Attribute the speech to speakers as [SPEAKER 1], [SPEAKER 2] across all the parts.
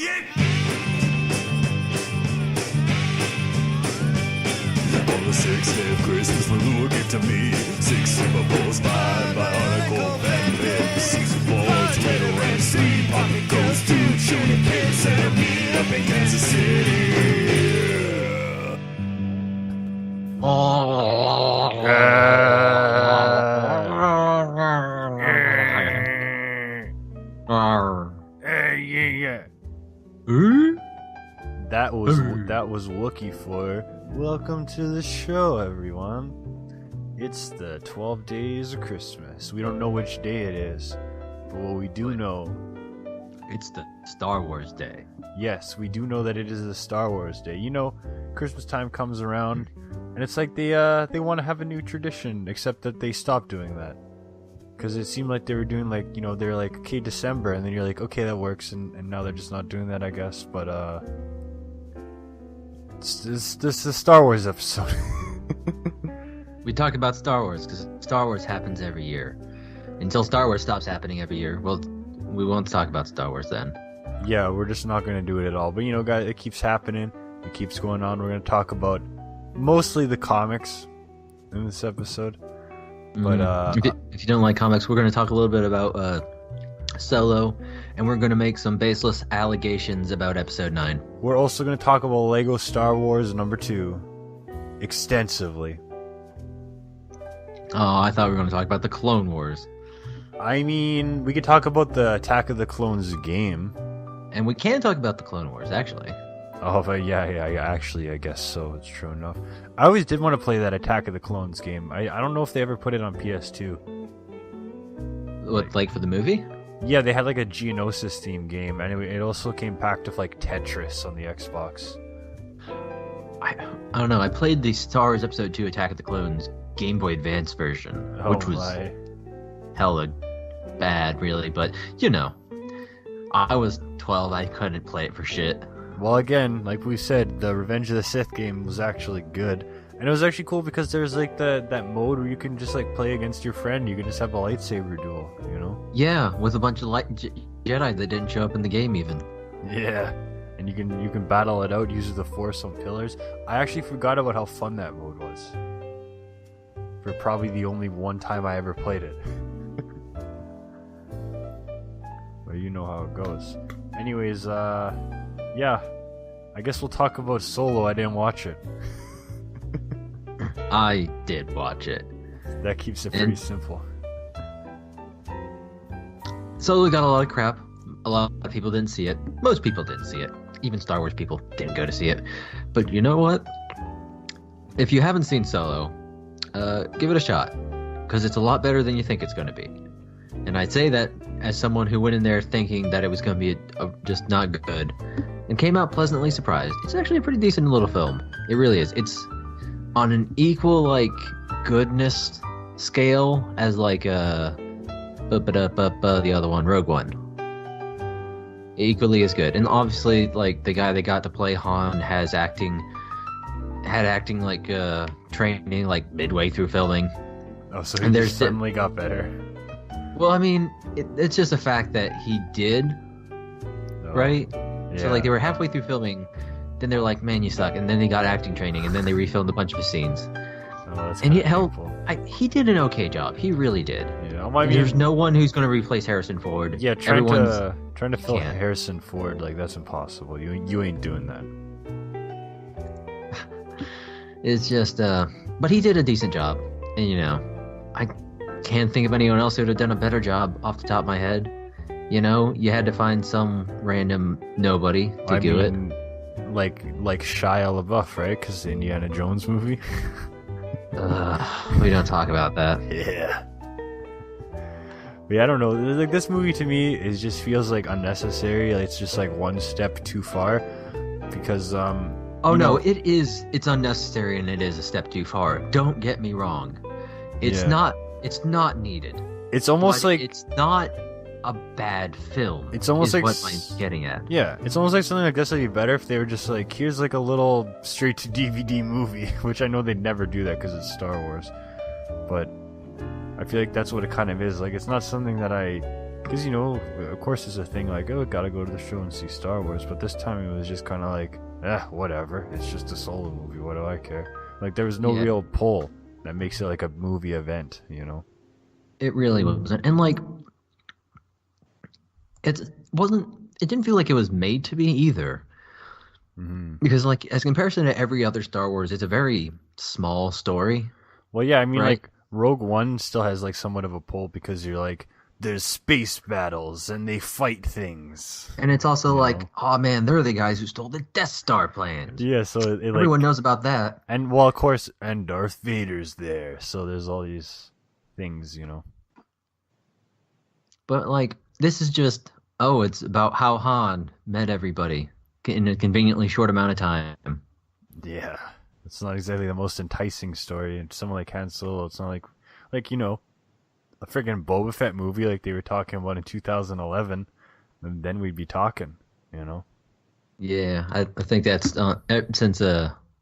[SPEAKER 1] On the 6th day of Christmas, when you will give to me 6 Super Bowls, 5 bionicle fan bits, 4 Twitter and 3 pocket goes to shooting kids and meet up in Kansas City.
[SPEAKER 2] That was Wookiee for welcome to the show, everyone. It's the 12 days of Christmas. We don't know which day it is, but what we do know,
[SPEAKER 3] it's the Star Wars Day.
[SPEAKER 2] Yes, we do know that it is the Star Wars Day. You know, Christmas time comes around, and it's like they want to have a new tradition, except that they stopped doing that. Because it seemed like they were doing like, you know, they're like, okay, December, and then you're like, okay, that works, and now they're just not doing that, I guess. But this is a Star Wars episode.
[SPEAKER 3] We talk about Star Wars because Star Wars happens every year. Until Star Wars stops happening every year, well, we won't talk about Star Wars then. Yeah, we're just not going to do it at all. But, you know, guys, it keeps happening. It keeps going on. We're going to talk about mostly the comics in this episode. But if you don't like comics, we're going to talk a little bit about Solo, and we're going to make some baseless allegations about Episode 9.
[SPEAKER 2] We're also going to talk about Lego Star Wars number 2 extensively.
[SPEAKER 3] Oh, I thought we were going to talk about the Clone Wars.
[SPEAKER 2] I mean, we could talk about the Attack of the Clones game.
[SPEAKER 3] And we can talk about the Clone Wars, actually.
[SPEAKER 2] Oh, but yeah, actually, I guess so. It's true enough. I always did want to play that Attack of the Clones game. I don't know if they ever put it on PS2.
[SPEAKER 3] What, like for the movie?
[SPEAKER 2] Yeah, they had like a Geonosis theme game. Anyway, it also came packed with like Tetris on the Xbox.
[SPEAKER 3] I don't know. I played the Star Wars Episode 2 Attack of the Clones Game Boy Advance version, which was hella bad, really. But, you know, I was 12. I couldn't play it for shit.
[SPEAKER 2] Well, again, like we said, the Revenge of the Sith game was actually good. And it was actually cool because there's like that mode where you can just like play against your friend. You can just have a lightsaber duel, you know?
[SPEAKER 3] Yeah, with a bunch of Jedi that didn't show up in the game even.
[SPEAKER 2] Yeah, and you can battle it out using the Force on pillars. I actually forgot about how fun that mode was. For probably the only one time I ever played it. But you know how it goes. Anyways, yeah, I guess we'll talk about Solo. I didn't watch it.
[SPEAKER 3] I did watch it.
[SPEAKER 2] That keeps it pretty simple.
[SPEAKER 3] Solo got a lot of crap. A lot of people didn't see it. Most people didn't see it. Even Star Wars people didn't go to see it. But you know what? If you haven't seen Solo, give it a shot. Because it's a lot better than you think it's going to be. And I'd say that as someone who went in there thinking that it was going to be just not good, and came out pleasantly surprised. It's actually a pretty decent little film. It really is. It's on an equal, like, goodness scale as, like, the other one, Rogue One. Equally as good. And obviously, like, the guy that got to play Han had acting, like, training, like, midway through filming.
[SPEAKER 2] Oh, so he just suddenly got better.
[SPEAKER 3] Well, I mean, it's just a fact that he did, right? Yeah. So, like, they were halfway through filming, then they're like, man, you suck. And then they got acting training, and then they refilmed a bunch of his scenes.
[SPEAKER 2] Oh,
[SPEAKER 3] and he did an okay job. He really did. Yeah, there's no one who's going to replace Harrison Ford.
[SPEAKER 2] Yeah, trying to fill Harrison Ford, like, that's impossible. You ain't doing that.
[SPEAKER 3] It's just, but he did a decent job. And, you know, I can't think of anyone else who would have done a better job off the top of my head. You know, you had to find some random nobody to do it.
[SPEAKER 2] Like Shia LaBeouf, right? Because the Indiana Jones movie.
[SPEAKER 3] We don't talk about that.
[SPEAKER 2] Yeah. But yeah, I don't know. Like, this movie to me just feels like unnecessary. Like, it's just like one step too far. Because it's unnecessary and it is a step too far. Don't get me wrong.
[SPEAKER 3] It's not needed.
[SPEAKER 2] It's almost like
[SPEAKER 3] it's not a bad film.
[SPEAKER 2] It's almost like
[SPEAKER 3] what I'm getting at.
[SPEAKER 2] Yeah, it's almost like something like this would be better if they were just like, here's like a little straight to DVD movie, which I know they'd never do that because it's Star Wars. But I feel like that's what it kind of is. Like, it's not something that I Because, of course there's a thing like, oh, gotta go to the show and see Star Wars, but this time it was just kind of like, whatever, it's just a solo movie, what do I care? Like, there was no real pull that makes it like a movie event,
[SPEAKER 3] It really wasn't. And, like, it didn't feel like it was made to be either.
[SPEAKER 2] Mm-hmm.
[SPEAKER 3] Because, like, as comparison to every other Star Wars, it's a very small story.
[SPEAKER 2] Well, yeah, I mean,
[SPEAKER 3] right?
[SPEAKER 2] like, Rogue One still has, like, somewhat of a pull because you're like, there's space battles and they fight things.
[SPEAKER 3] And it's also like, oh man, they're the guys who stole the Death Star plans.
[SPEAKER 2] Yeah, so
[SPEAKER 3] everyone knows about that.
[SPEAKER 2] And, well, of course, and Darth Vader's there, so there's all these things,
[SPEAKER 3] But, like, this is just, it's about how Han met everybody in a conveniently short amount of time.
[SPEAKER 2] Yeah. It's not exactly the most enticing story. And someone like Han Solo, it's not like, a freaking Boba Fett movie like they were talking about in 2011, and then we'd be talking,
[SPEAKER 3] Yeah, I think that's since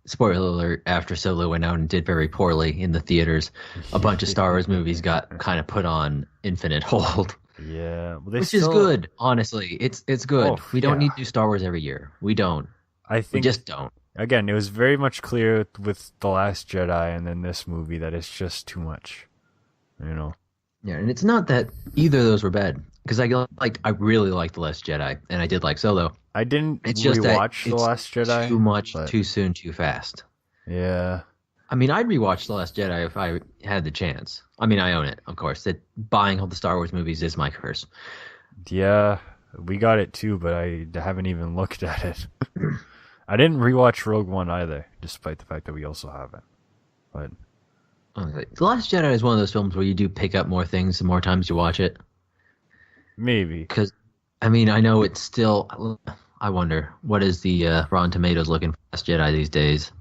[SPEAKER 3] spoiler alert, after Solo went out and did very poorly in the theaters, a bunch of Star Wars movies got kind of put on infinite hold.
[SPEAKER 2] Yeah,
[SPEAKER 3] which is good. Honestly, it's good. We don't need to do Star Wars every year. We don't. We just don't.
[SPEAKER 2] Again, it was very much clear with The Last Jedi and then this movie that it's just too much,
[SPEAKER 3] Yeah, and it's not that either of those were bad, because I really liked The Last Jedi, and I did like Solo.
[SPEAKER 2] I didn't
[SPEAKER 3] it's just
[SPEAKER 2] rewatch The Last Jedi.
[SPEAKER 3] Too much, too soon, too fast.
[SPEAKER 2] Yeah.
[SPEAKER 3] I mean, I'd rewatch The Last Jedi if I had the chance. I mean, I own it, of course. Buying all the Star Wars movies is my curse.
[SPEAKER 2] Yeah, we got it too, but I haven't even looked at it. I didn't rewatch Rogue One either, despite the fact that we also have it. But
[SPEAKER 3] The Last Jedi is one of those films where you do pick up more things the more times you watch it.
[SPEAKER 2] Maybe.
[SPEAKER 3] Because, I mean, I know it's still... I wonder, what is the Rotten Tomatoes looking for Last Jedi these days?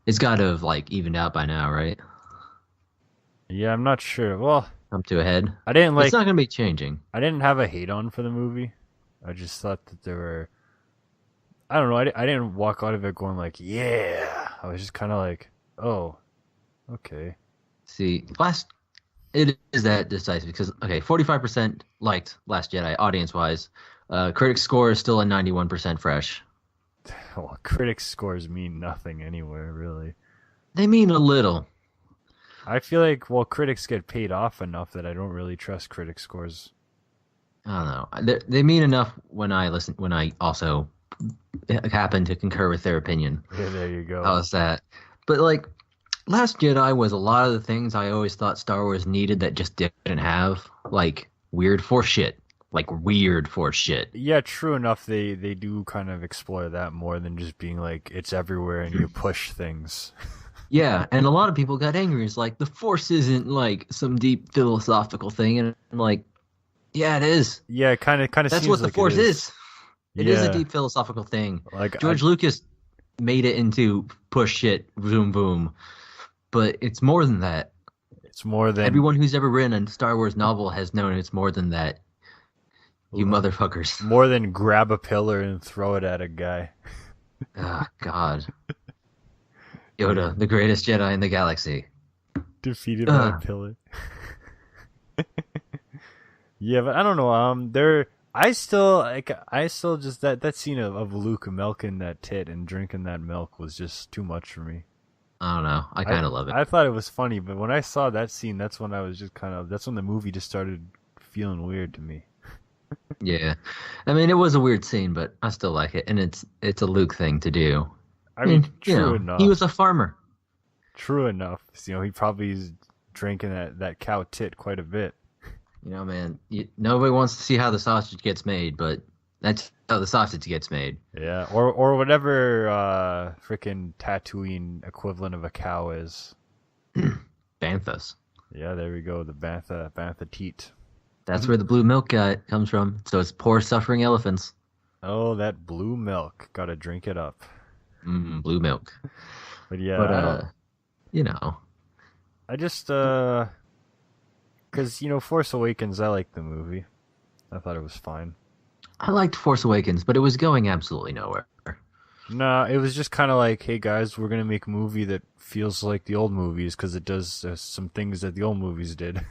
[SPEAKER 3] It's got to have, evened out by now, right?
[SPEAKER 2] Yeah, I'm not sure. Well...
[SPEAKER 3] Come to a head.
[SPEAKER 2] I didn't
[SPEAKER 3] It's not going to be changing.
[SPEAKER 2] I didn't have a hate-on for the movie. I just thought that there were... I don't know, I didn't walk out of it going like, yeah! I was just kind of like, oh, okay.
[SPEAKER 3] See, it is that decisive because, 45% liked Last Jedi, audience-wise. Critics' score is still a 91% fresh.
[SPEAKER 2] Well, critics' scores mean nothing anywhere, really.
[SPEAKER 3] They mean a little.
[SPEAKER 2] I feel like, critics get paid off enough that I don't really trust critics' scores.
[SPEAKER 3] I don't know. They mean enough when I also happen to concur with their opinion.
[SPEAKER 2] Yeah, there you go.
[SPEAKER 3] How's that? But, Last Jedi was a lot of the things I always thought Star Wars needed that just didn't have. Weird Force shit. Weird Force shit.
[SPEAKER 2] Yeah, true enough. They do kind of explore that more than just being it's everywhere and you push things.
[SPEAKER 3] Yeah, and a lot of people got angry. It's the Force isn't some deep philosophical thing, and I'm yeah, it is.
[SPEAKER 2] Yeah, kind of.
[SPEAKER 3] That's
[SPEAKER 2] seems
[SPEAKER 3] what the
[SPEAKER 2] like
[SPEAKER 3] Force
[SPEAKER 2] it
[SPEAKER 3] is. It is a deep philosophical thing. George Lucas made it into push shit, boom, boom, but it's more than that.
[SPEAKER 2] It's more than
[SPEAKER 3] everyone who's ever written a Star Wars novel has known it's more than that. You motherfuckers.
[SPEAKER 2] More than grab a pillar and throw it at a guy.
[SPEAKER 3] Oh, God. Yoda, the greatest Jedi in the galaxy.
[SPEAKER 2] Defeated by a pillar. Yeah, but I don't know. I still just that scene of Luke milking that tit and drinking that milk was just too much for me.
[SPEAKER 3] I don't know. I kind of love it.
[SPEAKER 2] I thought it was funny, but when I saw that scene, that's when I was just that's when the movie just started feeling weird to me.
[SPEAKER 3] Yeah. I mean, it was a weird scene, but I still like it, and it's a Luke thing to do.
[SPEAKER 2] I mean, true enough.
[SPEAKER 3] He was a farmer.
[SPEAKER 2] True enough. He probably is drinking that cow tit quite a bit.
[SPEAKER 3] Man, nobody wants to see how the sausage gets made, but that's how the sausage gets made.
[SPEAKER 2] Yeah, or whatever freaking Tatooine equivalent of a cow is.
[SPEAKER 3] Banthas.
[SPEAKER 2] Yeah, there we go. The Bantha teat.
[SPEAKER 3] That's where the blue milk comes from. So it's poor suffering elephants.
[SPEAKER 2] Oh, that blue milk. Gotta drink it up.
[SPEAKER 3] Blue milk.
[SPEAKER 2] But yeah.
[SPEAKER 3] I
[SPEAKER 2] just, because, Force Awakens, I liked the movie. I thought it was fine.
[SPEAKER 3] I liked Force Awakens, but it was going absolutely nowhere.
[SPEAKER 2] Nah, it was just kind of like, hey guys, we're going to make a movie that feels like the old movies because it does some things that the old movies did.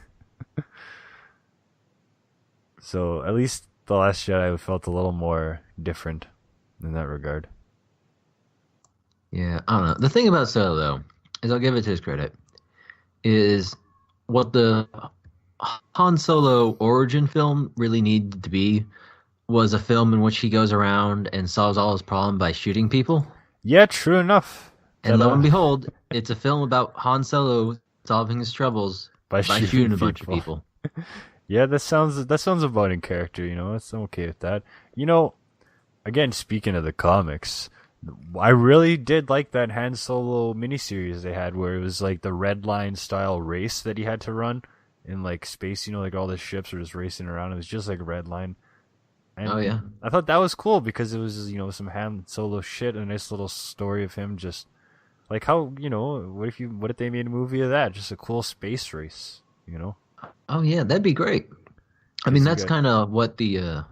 [SPEAKER 2] So at least The Last Jedi felt a little more different in that regard.
[SPEAKER 3] Yeah, I don't know. The thing about Solo, though, is I'll give it to his credit, is what the Han Solo origin film really needed to be was a film in which he goes around and solves all his problems by shooting people.
[SPEAKER 2] Yeah, true enough.
[SPEAKER 3] And lo and behold, it's a film about Han Solo solving his troubles by shooting a bunch of people.
[SPEAKER 2] Yeah, that sounds about in character, you know. I'm okay with that. You know, again, speaking of the comics, I really did like that Han Solo miniseries they had where it was like the red line style race that he had to run in like space, you know, like all the ships were just racing around. It was just like red line. And
[SPEAKER 3] Oh, yeah.
[SPEAKER 2] I thought that was cool because it was, you know, some Han Solo shit, a nice little story of him just like how, you know, what if they made a movie of that? Just a cool space race, you know?
[SPEAKER 3] Oh, yeah, that'd be great. I mean, that's kind of what the...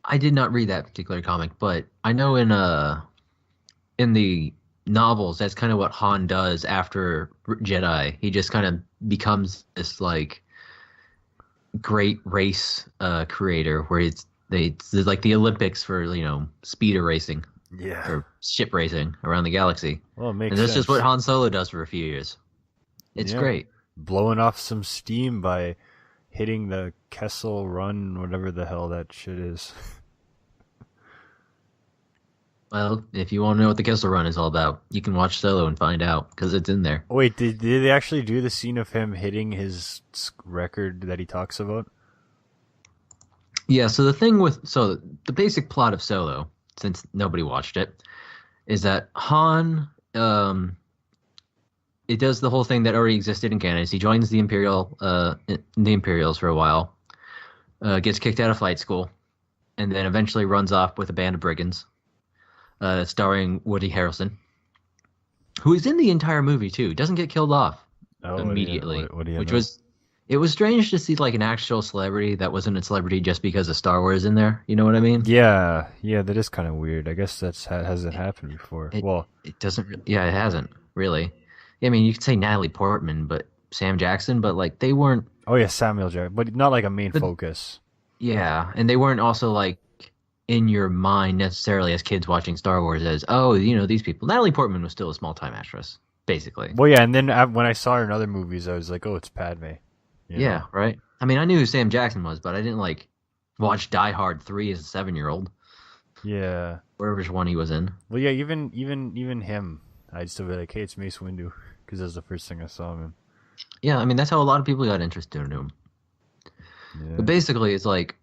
[SPEAKER 3] I did not read that particular comic, but I know in the novels, that's kind of what Han does after Jedi. He just kind of becomes this, like, great race creator where it's like the Olympics for, you know, speeder racing.
[SPEAKER 2] Yeah.
[SPEAKER 3] Or ship racing around the galaxy.
[SPEAKER 2] Well, it makes
[SPEAKER 3] and that's
[SPEAKER 2] sense.
[SPEAKER 3] just what Han Solo does for a few years. It's great.
[SPEAKER 2] Blowing off some steam by hitting the Kessel Run, whatever the hell that shit is.
[SPEAKER 3] Well, if you want to know what the Kessel Run is all about, you can watch Solo and find out, because it's in there.
[SPEAKER 2] Wait, did they actually do the scene of him hitting his record that he talks about?
[SPEAKER 3] Yeah, so the basic plot of Solo, since nobody watched it, is that Han, it does the whole thing that already existed in canon. He joins the Imperials for a while, gets kicked out of flight school, and then eventually runs off with a band of brigands, starring Woody Harrelson, who is in the entire movie too. Doesn't get killed off immediately, it was strange to see like an actual celebrity that wasn't a celebrity just because of Star Wars in there. You know what I mean?
[SPEAKER 2] Yeah, that is kind of weird. I guess hasn't happened before.
[SPEAKER 3] It doesn't. Yeah, it hasn't really. I mean, you could say Natalie Portman, but Sam Jackson, but like they weren't.
[SPEAKER 2] Oh yeah, Samuel Jackson, but not like a main focus.
[SPEAKER 3] Yeah, and they weren't also like in your mind necessarily as kids watching Star Wars as, oh, you know, these people. Natalie Portman was still a small-time actress, basically.
[SPEAKER 2] Well, yeah, and then when I saw her in other movies, I was like, oh, it's Padme.
[SPEAKER 3] Yeah, right? I mean, I knew who Sam Jackson was, but I didn't, like, watch Die Hard 3 as a 7-year-old.
[SPEAKER 2] Yeah.
[SPEAKER 3] Whatever one he was in.
[SPEAKER 2] Well, yeah, even him, I'd still be like, hey, it's Mace Windu, because that's the first thing I saw him in.
[SPEAKER 3] Yeah, I mean, that's how a lot of people got interested in him. Yeah. But basically, it's like,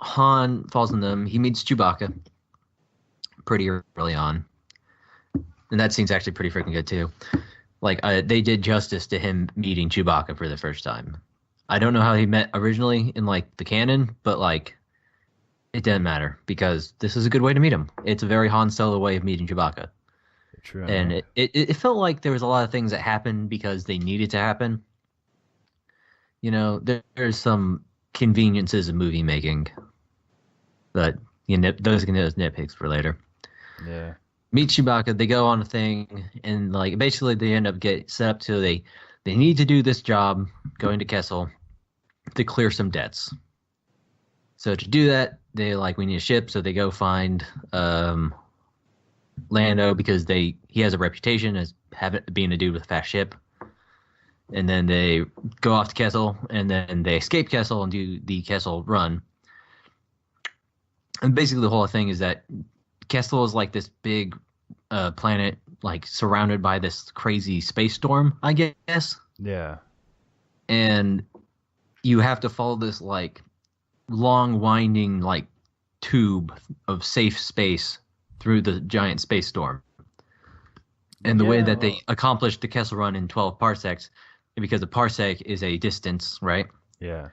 [SPEAKER 3] Han falls in them. He meets Chewbacca pretty early on. And that scene's actually pretty freaking good, too. Like, they did justice to him meeting Chewbacca for the first time. I don't know how he met originally in, like, the canon, but, like, it doesn't matter because this is a good way to meet him. It's a very Han Solo way of meeting Chewbacca.
[SPEAKER 2] True.
[SPEAKER 3] And it felt like there was a lot of things that happened because they needed to happen. You know, there's some conveniences of movie making. But those nitpicks for later.
[SPEAKER 2] Yeah.
[SPEAKER 3] Meet Chewbacca. They go on a thing, and like basically they end up get set up to they need to do this job, going to Kessel, to clear some debts. So to do that, we need a ship. So they go find Lando because he has a reputation as being a dude with a fast ship. And then they go off to Kessel, and then they escape Kessel and do the Kessel Run. And basically the whole thing is that Kessel is like this big planet, like surrounded by this crazy space storm, I guess.
[SPEAKER 2] Yeah.
[SPEAKER 3] And you have to follow this like long winding like tube of safe space through the giant space storm. And the way that they accomplished the Kessel Run in 12 parsecs, because a parsec is a distance, right?
[SPEAKER 2] Yeah.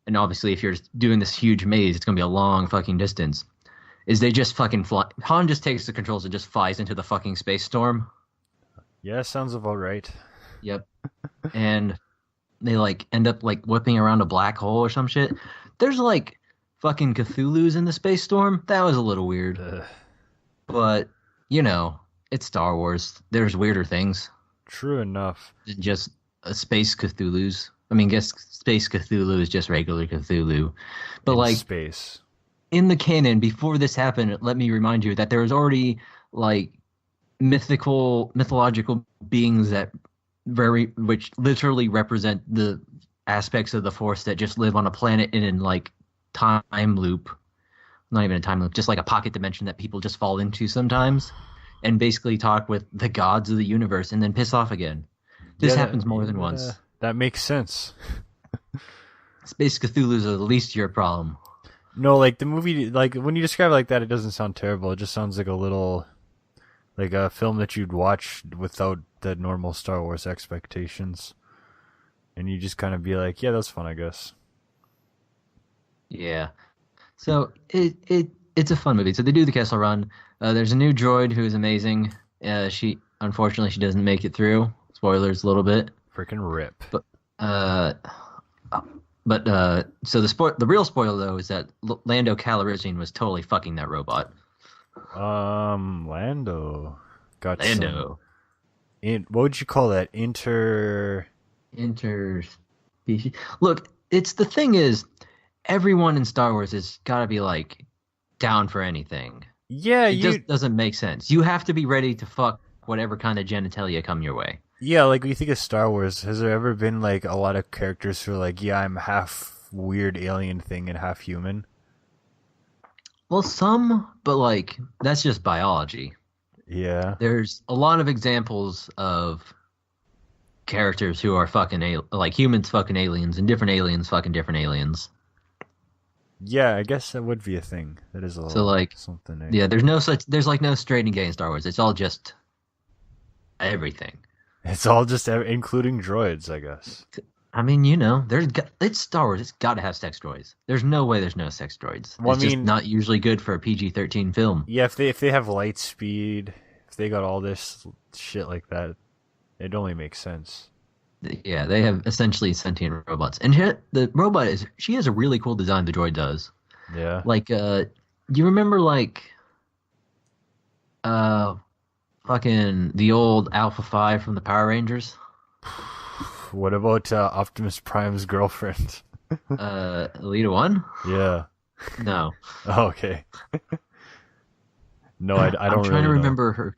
[SPEAKER 3] And obviously, if you're doing this huge maze, it's going to be a long fucking distance. Is they just fucking fly. Han just takes the controls and just flies into the fucking space storm.
[SPEAKER 2] Yeah, sounds about right.
[SPEAKER 3] Yep. And they like end up like whipping around a black hole or some shit. There's like fucking Cthulhu's in the space storm. That was a little weird. But, you know, it's Star Wars. There's weirder things.
[SPEAKER 2] True enough.
[SPEAKER 3] Than just a space Cthulhu's. I mean, guess Space Cthulhu is just regular Cthulhu. But,
[SPEAKER 2] In
[SPEAKER 3] like,
[SPEAKER 2] space.
[SPEAKER 3] in the canon, before this happened, let me remind you that there was already, like, mythological beings which literally represent the aspects of the Force that just live on a planet in, like, time loop. Not even a time loop, just like a pocket dimension that people just fall into sometimes, and basically talk with the gods of the universe and then piss off again. This happens more than once.
[SPEAKER 2] That makes sense.
[SPEAKER 3] Space Cthulhu's are the least of your problem.
[SPEAKER 2] No, like the movie, like when you describe it like that, it doesn't sound terrible. It just sounds like like a film that you'd watch without the normal Star Wars expectations, and you just kind of be like, yeah, that's fun, I guess.
[SPEAKER 3] Yeah. So it's a fun movie. So they do the Kessel Run. There's a new droid who is amazing. She doesn't make it through. Spoilers a little bit.
[SPEAKER 2] Freaking rip.
[SPEAKER 3] So the real spoiler though is that Lando Calrissian was totally fucking that robot.
[SPEAKER 2] Lando got
[SPEAKER 3] Lando.
[SPEAKER 2] What would you call that? Interspecies.
[SPEAKER 3] Look, the thing is, everyone in Star Wars has got to be like down for anything.
[SPEAKER 2] Yeah,
[SPEAKER 3] it just doesn't make sense. You have to be ready to fuck whatever kind of genitalia come your way.
[SPEAKER 2] Yeah, like when you think of Star Wars, has there ever been like a lot of characters who are like, yeah, I'm half weird alien thing and half human?
[SPEAKER 3] Well, some, but like that's just biology.
[SPEAKER 2] Yeah.
[SPEAKER 3] There's a lot of examples of characters who are fucking like humans fucking aliens and different aliens fucking different aliens.
[SPEAKER 2] Yeah, I guess that would be a thing. That is something.
[SPEAKER 3] Yeah, there's no straight and gay in Star Wars. It's all just everything.
[SPEAKER 2] It's all just including droids, I guess.
[SPEAKER 3] I mean, it's Star Wars. It's got to have sex droids. There's no way there's no sex droids.
[SPEAKER 2] Well,
[SPEAKER 3] it's just not usually good for a PG-13 film.
[SPEAKER 2] Yeah, if they have light speed, if they got all this shit like that, it only makes sense.
[SPEAKER 3] Yeah, they have essentially sentient robots. And the robot she has a really cool design, the droid does.
[SPEAKER 2] Yeah.
[SPEAKER 3] Like, you remember, like, fucking the old Alpha 5 from the Power Rangers?
[SPEAKER 2] What about Optimus Prime's girlfriend?
[SPEAKER 3] Alita 1?
[SPEAKER 2] Yeah.
[SPEAKER 3] No.
[SPEAKER 2] Oh, okay. No, I don't
[SPEAKER 3] I'm trying
[SPEAKER 2] really
[SPEAKER 3] to
[SPEAKER 2] know.
[SPEAKER 3] remember her.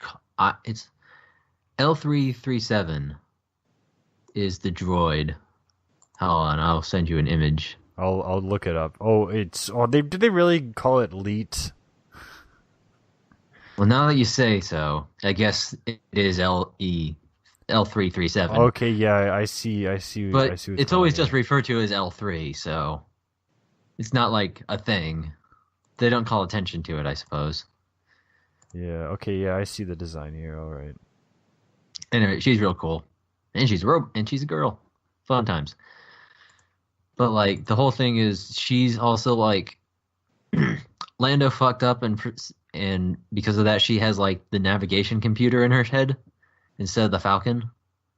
[SPEAKER 3] It's L337 is the droid. Hold on, I'll send you an image.
[SPEAKER 2] I'll look it up. Did they really call it Leet?
[SPEAKER 3] Well, now that you say so, I guess it is L337.
[SPEAKER 2] Okay, yeah, I see.
[SPEAKER 3] But
[SPEAKER 2] I see
[SPEAKER 3] it's always just referred to as L3, so it's not like a thing. They don't call attention to it, I suppose.
[SPEAKER 2] Yeah. Okay. Yeah, I see the design here. All right.
[SPEAKER 3] Anyway, she's real cool, and she's a girl. Fun times. But like the whole thing is, she's also like Lando fucked up, and because of that, she has like the navigation computer in her head instead of the Falcon.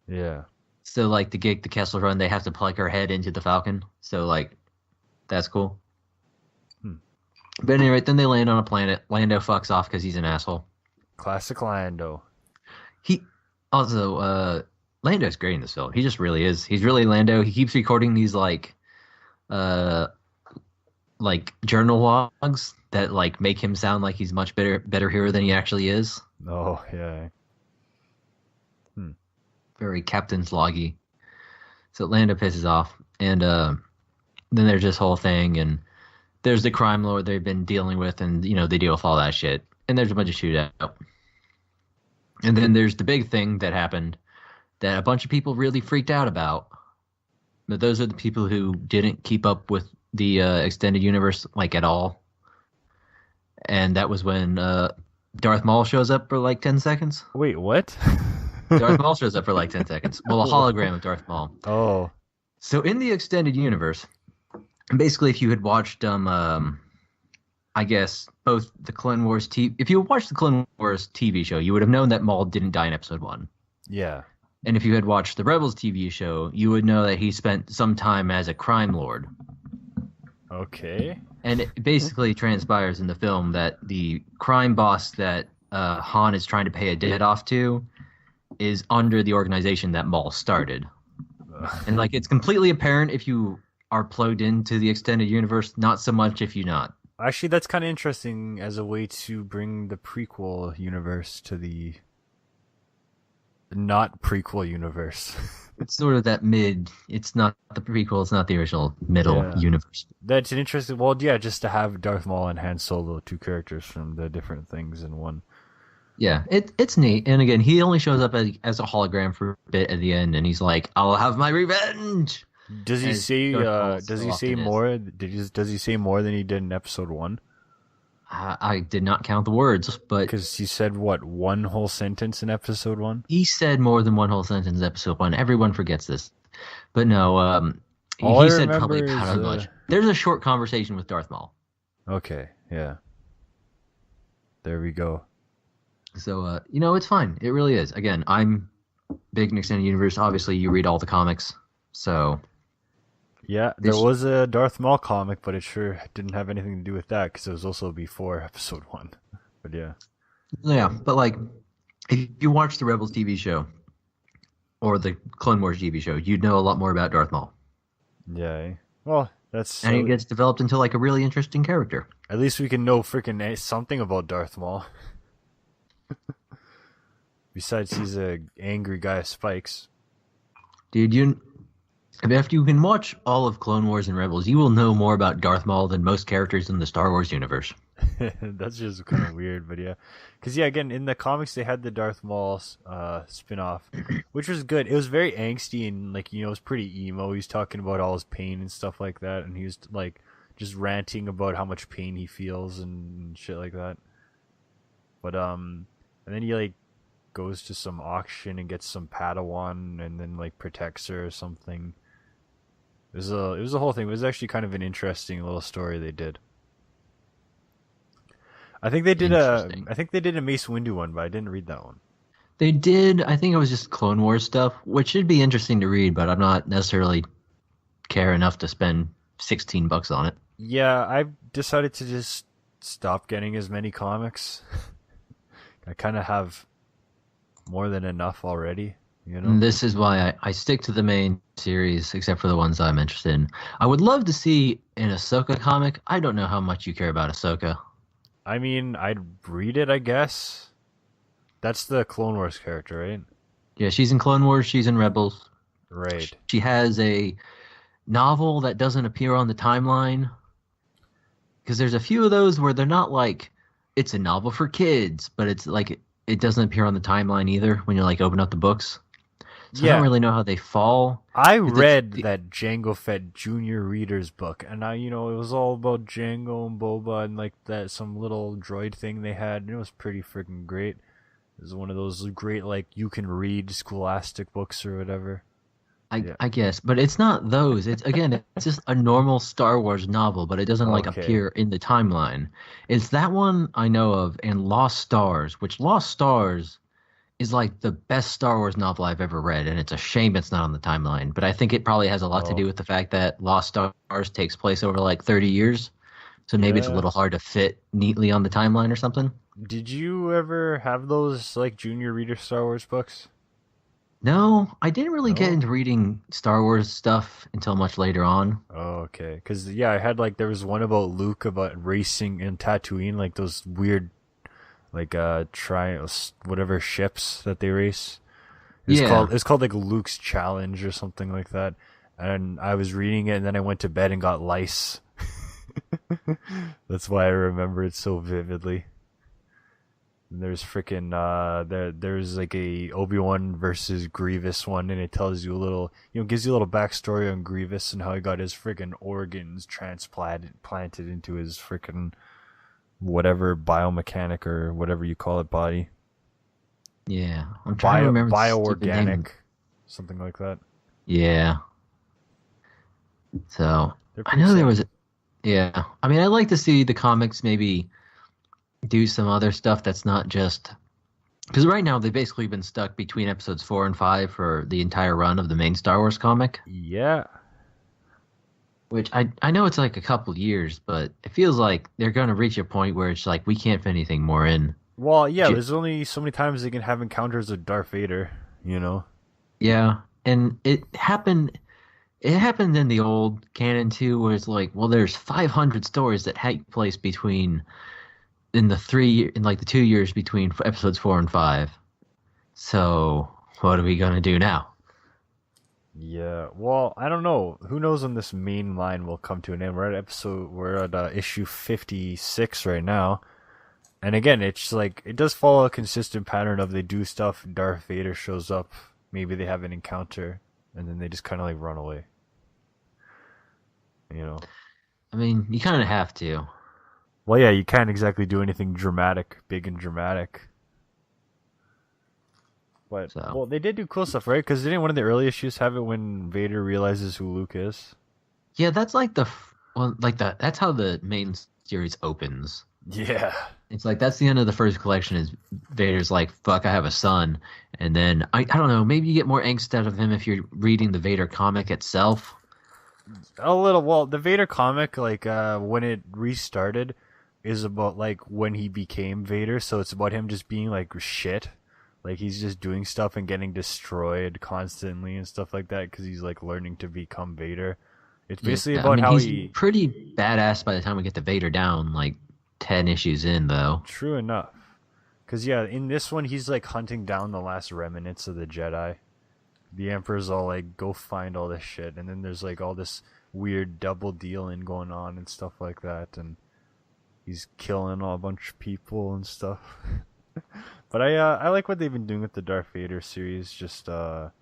[SPEAKER 2] Yeah.
[SPEAKER 3] So like to get the Kessel Run, they have to plug her head into the Falcon. So like, that's cool. But anyway, then they land on a planet. Lando fucks off because he's an asshole.
[SPEAKER 2] Classic Lando.
[SPEAKER 3] Lando's great in this film. He just really is. He's really Lando. He keeps recording these like journal logs that like make him sound like he's much better hero than he actually is.
[SPEAKER 2] Oh yeah.
[SPEAKER 3] Very Captain's loggy. So Lando pisses off, and then there's this whole thing, and there's the crime lord they've been dealing with, and they deal with all that shit. And there's a bunch of shootout. And then there's the big thing that happened that a bunch of people really freaked out about. But those are the people who didn't keep up with the extended universe like at all. And that was when Darth Maul shows up for like 10 seconds.
[SPEAKER 2] Wait, what?
[SPEAKER 3] Darth Maul shows up for like 10 seconds. Well, a hologram of Darth Maul.
[SPEAKER 2] Oh.
[SPEAKER 3] So in the extended universe, basically if you had watched I guess both the Clone Wars if you watched the Clone Wars TV show, you would have known that Maul didn't die in episode 1.
[SPEAKER 2] Yeah.
[SPEAKER 3] And if you had watched the Rebels TV show, you would know that he spent some time as a crime lord.
[SPEAKER 2] Okay.
[SPEAKER 3] And it basically transpires in the film that the crime boss that Han is trying to pay a debt off to is under the organization that Maul started. And like it's completely apparent if you are plugged into the extended universe, not so much if you're not.
[SPEAKER 2] Actually, that's kind of interesting as a way to bring the prequel universe to the not prequel universe.
[SPEAKER 3] It's sort of that mid. It's not the prequel. It's not the original middle
[SPEAKER 2] Yeah.
[SPEAKER 3] universe.
[SPEAKER 2] That's an interesting. Well, yeah, just to have Darth Maul and Han Solo, two characters from the different things in one.
[SPEAKER 3] Yeah, it's neat. And again, he only shows up as a hologram for a bit at the end, and he's like, "I'll have my revenge."
[SPEAKER 2] Does he
[SPEAKER 3] As
[SPEAKER 2] say?
[SPEAKER 3] Darth Maul
[SPEAKER 2] Does
[SPEAKER 3] so
[SPEAKER 2] he say
[SPEAKER 3] often is.
[SPEAKER 2] more? Does he say more than he did in Episode 1?
[SPEAKER 3] I did not count the words, but
[SPEAKER 2] Because he said what, one whole sentence in Episode 1?
[SPEAKER 3] he said more than one whole sentence in episode 1. Everyone forgets this, but no,
[SPEAKER 2] All I
[SPEAKER 3] he said probably
[SPEAKER 2] remember
[SPEAKER 3] about
[SPEAKER 2] is,
[SPEAKER 3] as much. There's a short conversation with Darth Maul.
[SPEAKER 2] Okay, yeah. There we go.
[SPEAKER 3] So, it's fine. It really is. Again, I'm big in Extended Universe. Obviously, you read all the comics, so
[SPEAKER 2] Yeah, there was a Darth Maul comic, but it sure didn't have anything to do with that because it was also before Episode 1. But yeah.
[SPEAKER 3] yeah. But like, if you watch the Rebels TV show or the Clone Wars TV show, you'd know a lot more about Darth Maul,
[SPEAKER 2] Yeah. Well, that's.
[SPEAKER 3] and he gets developed into like a really interesting character.
[SPEAKER 2] At least we can know freaking something about Darth Maul. Besides, he's a angry guy with spikes.
[SPEAKER 3] Dude, after you can watch all of Clone Wars and Rebels, you will know more about Darth Maul than most characters in the Star Wars universe.
[SPEAKER 2] That's just kind of weird, but yeah. Because, yeah, again, in the comics, they had the Darth Maul spin-off, which was good. It was very angsty and, like, it was pretty emo. He was talking about all his pain and stuff like that, and he was, like, just ranting about how much pain he feels and shit like that. But, and then he, like, goes to some auction and gets some Padawan and then, like, protects her or something. It was a whole thing. It was actually kind of an interesting little story they did. I think they did a Mace Windu one, but I didn't read that one.
[SPEAKER 3] They did. I think it was just Clone Wars stuff, which should be interesting to read, but I'm not necessarily care enough to spend $16 on it.
[SPEAKER 2] Yeah, I decided to just stop getting as many comics. I kind of have more than enough already,
[SPEAKER 3] And this is why I stick to the main series, except for the ones I'm interested in. I would love to see an Ahsoka comic. I don't know how much you care about Ahsoka.
[SPEAKER 2] I mean, I'd read it, I guess. That's the Clone Wars character, right?
[SPEAKER 3] Yeah, she's in Clone Wars. She's in Rebels.
[SPEAKER 2] Right.
[SPEAKER 3] She has a novel that doesn't appear on the timeline. Because there's a few of those where they're not like, it's a novel for kids, but it's like, it doesn't appear on the timeline either when you like open up the books. So I don't really know how they fall.
[SPEAKER 2] I read that Jango Fett Junior Reader's book, and it was all about Jango and Boba and like that some little droid thing they had, and it was pretty freaking great. It was one of those great like you can read scholastic books or whatever.
[SPEAKER 3] I guess, but it's not those. It's just a normal Star Wars novel, but it doesn't like appear in the timeline. It's that one I know of, and Lost Stars, which Lost Stars is like the best Star Wars novel I've ever read, and it's a shame it's not on the timeline. But I think it probably has a lot to do with the fact that Lost Stars takes place over like 30 years, so maybe it's a little hard to fit neatly on the timeline or something.
[SPEAKER 2] Did you ever have those like Junior Reader Star Wars books?
[SPEAKER 3] No, I didn't really get into reading Star Wars stuff until much later on.
[SPEAKER 2] Oh, okay. Because, I had, like, there was one about Luke about racing in Tatooine, like those weird, like, whatever ships that they race. It's called, like, Luke's Challenge or something like that. And I was reading it, and then I went to bed and got lice. That's why I remember it so vividly. And there's freaking there's like a Obi-Wan versus Grievous one, and it tells you a little, gives you a little backstory on Grievous and how he got his freaking organs planted into his freaking whatever biomechanic or whatever you call it body.
[SPEAKER 3] Yeah, I'm trying to remember
[SPEAKER 2] bioorganic, something like that.
[SPEAKER 3] Yeah. So I know there was. Yeah, I mean, I'd like to see the comics maybe do some other stuff that's not just because right now they've basically been stuck between episodes 4 and 5 for the entire run of the main Star Wars comic.
[SPEAKER 2] Yeah,
[SPEAKER 3] which I know it's like a couple years, but it feels like they're going to reach a point where it's like we can't fit anything more in.
[SPEAKER 2] Well, yeah, there's only so many times they can have encounters with Darth Vader,
[SPEAKER 3] Yeah, and it happened. It happened in the old canon too, where it's like, well, there's 500 stories that take place between in like the 2 years between episodes 4 and 5. So what are we gonna do now?
[SPEAKER 2] Yeah, well, I don't know. Who knows when this main line will come to an end? We're at issue 56 right now. And again, it's like, it does follow a consistent pattern of they do stuff, Darth Vader shows up, maybe they have an encounter, and then they just kind of like run away. You know?
[SPEAKER 3] I mean, you kind of have to.
[SPEAKER 2] Well, yeah, you can't exactly do anything dramatic, big and dramatic. But,
[SPEAKER 3] So.
[SPEAKER 2] well, they did do cool stuff, right? Because didn't one of the early issues have it when Vader realizes who Luke is?
[SPEAKER 3] Yeah, that's like that's how the main series opens.
[SPEAKER 2] Yeah.
[SPEAKER 3] It's like that's the end of the first collection is Vader's like, fuck, I have a son. And then I don't know, maybe you get more angst out of him if you're reading the Vader comic itself.
[SPEAKER 2] A little. Well, the Vader comic, like, when it restarted, is about, like, when he became Vader, so it's about him just being, like, shit. Like, he's just doing stuff and getting destroyed constantly and stuff like that, because he's, like, learning to become Vader. It's basically about how
[SPEAKER 3] he's pretty badass by the time we get to Vader down, like, 10 issues in, though.
[SPEAKER 2] True enough. Because, yeah, in this one, he's, like, hunting down the last remnants of the Jedi. The Emperor's all, like, go find all this shit. And then there's, like, all this weird double dealing going on and stuff like that. And he's killing a bunch of people and stuff. But I like what they've been doing with the Darth Vader series. Just, because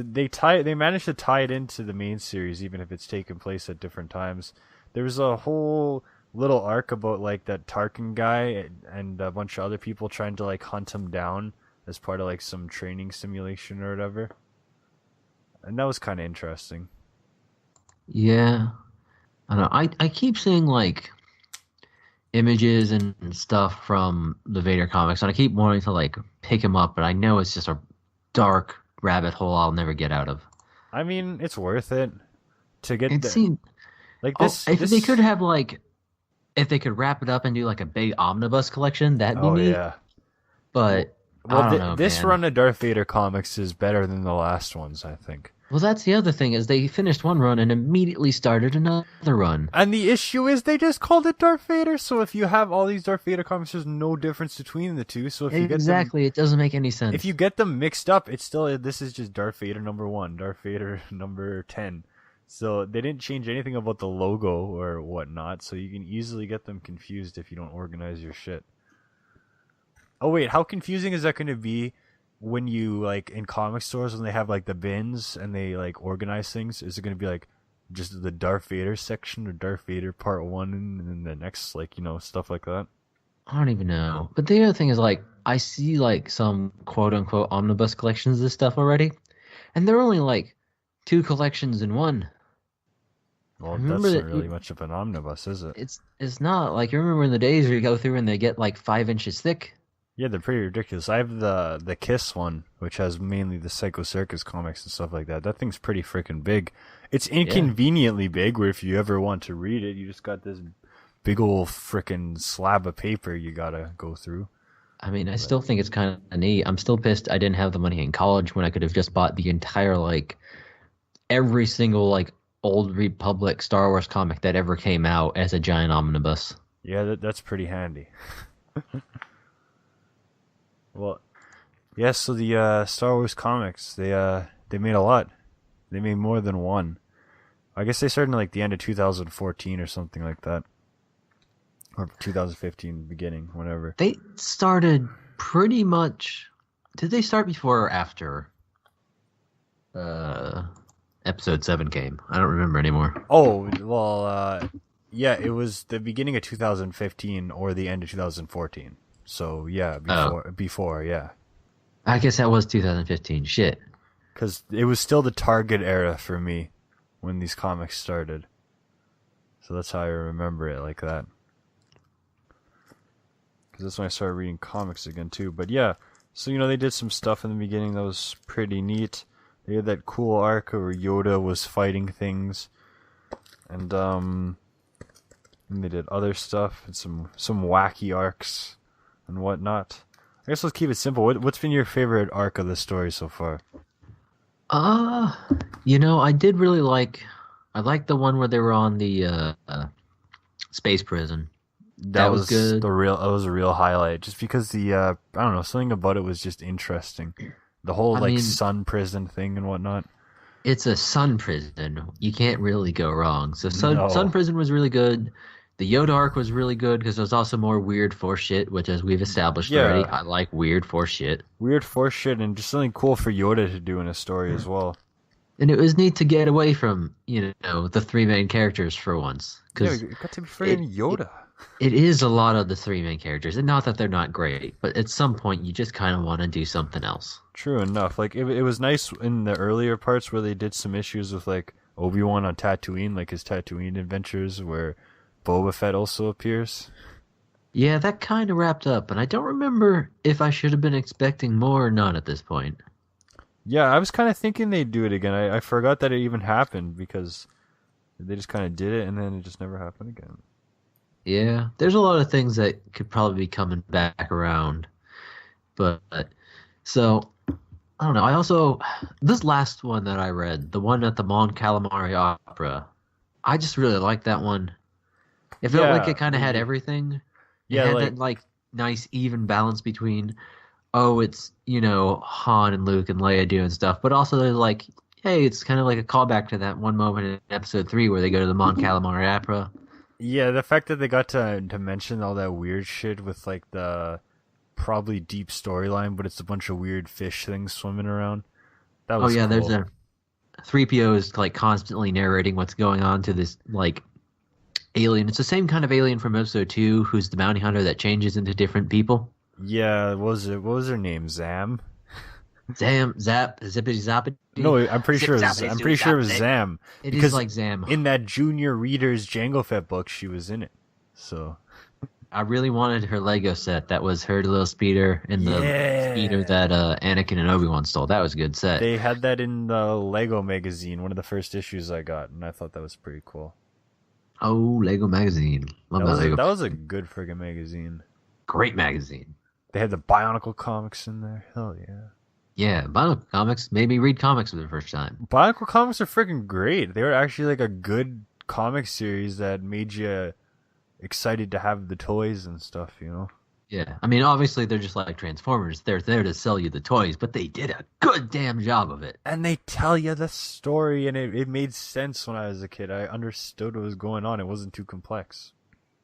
[SPEAKER 2] they managed to tie it into the main series, even if it's taken place at different times. There was a whole little arc about, like, that Tarkin guy and a bunch of other people trying to, like, hunt him down as part of, like, some training simulation or whatever. And that was kind of interesting.
[SPEAKER 3] Yeah. I don't know. I keep seeing, like, images and stuff from the Vader comics, and I keep wanting to, like, pick him up, but I know it's just a dark rabbit hole I'll never get out of.
[SPEAKER 2] I mean, it's worth it to get
[SPEAKER 3] It seemed...
[SPEAKER 2] like this.
[SPEAKER 3] If they could have, like... If they could wrap it up and do, like, a big omnibus collection, that'd be neat. Yeah. But...
[SPEAKER 2] Well,
[SPEAKER 3] I don't know,
[SPEAKER 2] this
[SPEAKER 3] man.
[SPEAKER 2] run of Darth Vader comics is better than the last ones, I think.
[SPEAKER 3] Well, that's the other thing, is they finished one run and immediately started another run.
[SPEAKER 2] And the issue is they just called it Darth Vader, so if you have all these Darth Vader comics, there's no difference between the two. So if you get them,
[SPEAKER 3] it doesn't make any sense.
[SPEAKER 2] If you get them mixed up, it's still, this is just Darth Vader number 1, Darth Vader number 10. So they didn't change anything about the logo or whatnot, so you can easily get them confused if you don't organize your shit. Oh wait, how confusing is that going to be when you, like, in comic stores when they have, like, the bins and they, like, organize things? Is it going to be, like, just the Darth Vader section or Darth Vader part 1 and then the next, like, you know, stuff like that?
[SPEAKER 3] I don't even know. But the other thing is, like, I see, like, some quote-unquote omnibus collections of this stuff already, and they're only, like, 2 collections in one.
[SPEAKER 2] Well, that's not really much of an omnibus, is it?
[SPEAKER 3] It's not. Like, you remember in the days where you go through and they get, like, 5 inches thick?
[SPEAKER 2] Yeah, they're pretty ridiculous. I have the Kiss one, which has mainly the Psycho Circus comics and stuff like that. That thing's pretty freaking big. It's inconveniently big, where if you ever want to read it, you just got this big old freaking slab of paper you gotta go through.
[SPEAKER 3] I mean, I still think it's kind of neat. I'm still pissed I didn't have the money in college when I could have just bought the entire, like, every single, like, Old Republic Star Wars comic that ever came out as a giant omnibus.
[SPEAKER 2] Yeah, that's pretty handy. Well, yeah, so the Star Wars comics, they made a lot. They made more than one. I guess they started in, like, the end of 2014 or something like that. Or 2015, beginning, whatever.
[SPEAKER 3] They started pretty much... Did they start before or after Episode 7 came? I don't remember anymore.
[SPEAKER 2] Oh, well, yeah, it was the beginning of 2015 or the end of 2014. So, yeah, before, yeah.
[SPEAKER 3] I guess that was 2015. Shit.
[SPEAKER 2] Because it was still the Target era for me when these comics started. So that's how I remember it, like that. Because that's when I started reading comics again, too. But yeah, so, you know, they did some stuff in the beginning that was pretty neat. They had that cool arc where Yoda was fighting things. And they did other stuff and some wacky arcs and whatnot. I guess let's keep it simple. What's been your favorite arc of the story so far?
[SPEAKER 3] Uh, I did really like. I liked the one where they were on the space prison.
[SPEAKER 2] That
[SPEAKER 3] That was
[SPEAKER 2] was
[SPEAKER 3] good.
[SPEAKER 2] that was a real highlight, just because the I don't know, something about it was just interesting. The whole
[SPEAKER 3] I
[SPEAKER 2] like
[SPEAKER 3] mean,
[SPEAKER 2] sun prison thing and whatnot.
[SPEAKER 3] it's a sun prison. You can't really go wrong. So sun
[SPEAKER 2] No.
[SPEAKER 3] prison was really good. The Yoda arc was really good because there's also more weird force shit, which as we've established already,
[SPEAKER 2] Yeah,
[SPEAKER 3] I like weird force shit.
[SPEAKER 2] weird force shit and just something cool for Yoda to do in a story as well.
[SPEAKER 3] And it was neat to get away from, the three main characters for once.
[SPEAKER 2] Yeah,
[SPEAKER 3] Because
[SPEAKER 2] it got to be
[SPEAKER 3] it,
[SPEAKER 2] friggin'
[SPEAKER 3] it,
[SPEAKER 2] Yoda.
[SPEAKER 3] it is a lot of the three main characters. And not that they're not great, but at some point you just kind of want to do something else.
[SPEAKER 2] True enough. Like it was nice in the earlier parts where they did some issues with like Obi-Wan on Tatooine, like his Tatooine adventures where Boba Fett also appears.
[SPEAKER 3] Yeah, that kind of wrapped up. And I don't remember if I should have been expecting more or not at this point.
[SPEAKER 2] Yeah, I was kind of thinking they'd do it again. I forgot that it even happened because they just kind of did it and then it just never happened again.
[SPEAKER 3] Yeah, there's a lot of things that could probably be coming back around. But so I don't know. I also this last one that I read, the one at the Mon Calamari Opera, I just really liked that one. It felt like
[SPEAKER 2] Yeah,
[SPEAKER 3] it kind of had everything. It
[SPEAKER 2] yeah,
[SPEAKER 3] had
[SPEAKER 2] like
[SPEAKER 3] that like nice even balance between it's Han and Luke and Leia doing stuff, but also there's like hey, it's kind of like a callback to that one moment in episode 3 where they go to the Mon Calamari Opera.
[SPEAKER 2] yeah, the fact that they got to mention all that weird shit with like the probably deep storyline, but it's a bunch of weird fish things swimming around. That
[SPEAKER 3] Oh
[SPEAKER 2] was
[SPEAKER 3] yeah, there's
[SPEAKER 2] cool.
[SPEAKER 3] a 3PO is like constantly narrating what's going on to this like alien. It's the same kind of alien from episode 2 who's the bounty hunter that changes into different people.
[SPEAKER 2] Yeah, what was it? What was her name? Zam?
[SPEAKER 3] Zam, Zap, Zippity Zappity.
[SPEAKER 2] No, I'm pretty
[SPEAKER 3] Zip
[SPEAKER 2] sure.
[SPEAKER 3] zappity
[SPEAKER 2] I'm
[SPEAKER 3] zoo
[SPEAKER 2] pretty sure it was
[SPEAKER 3] zappity.
[SPEAKER 2] Zam
[SPEAKER 3] It
[SPEAKER 2] because
[SPEAKER 3] is like Zam.
[SPEAKER 2] in that Junior Reader's Jango Fett book, she was in it. So
[SPEAKER 3] I really wanted her Lego set. That was her little speeder and the speeder
[SPEAKER 2] yeah,
[SPEAKER 3] that Anakin and Obi-Wan stole. That was a good set.
[SPEAKER 2] they had that in the Lego magazine, one of the first issues I got, and I thought that was pretty cool.
[SPEAKER 3] Oh, Lego magazine. Love that Lego.
[SPEAKER 2] That was a good friggin' magazine.
[SPEAKER 3] Great magazine.
[SPEAKER 2] They had the Bionicle comics in there. Hell yeah.
[SPEAKER 3] Yeah, Bionicle Comics made me read comics for the first time.
[SPEAKER 2] Bionicle comics are freaking great. They were actually like a good comic series that made you excited to have the toys and stuff, you know?
[SPEAKER 3] Yeah, I mean, obviously they're just like Transformers. They're there to sell you the toys, but they did a good damn job of it.
[SPEAKER 2] And they tell you the story, and it made sense when I was a kid. I understood what was going on. It wasn't too complex.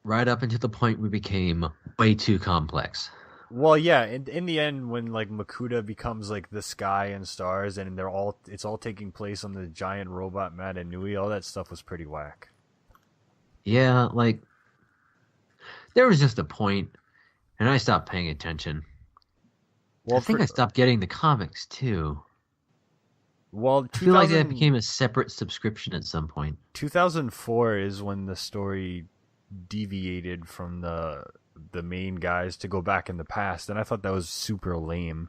[SPEAKER 3] Right up until the point we became way too complex.
[SPEAKER 2] Well, yeah, in the end, when like Makuta becomes like the sky and stars, and it's all taking place on the giant robot Mata Nui, all that stuff was pretty whack.
[SPEAKER 3] Yeah, like there was just a point, and I stopped paying attention.
[SPEAKER 2] Well,
[SPEAKER 3] I think I stopped getting the comics too.
[SPEAKER 2] Well,
[SPEAKER 3] I feel like that became a separate subscription at some point.
[SPEAKER 2] 2004 is when the story deviated from the main guys to go back in the past, and I thought that was super lame.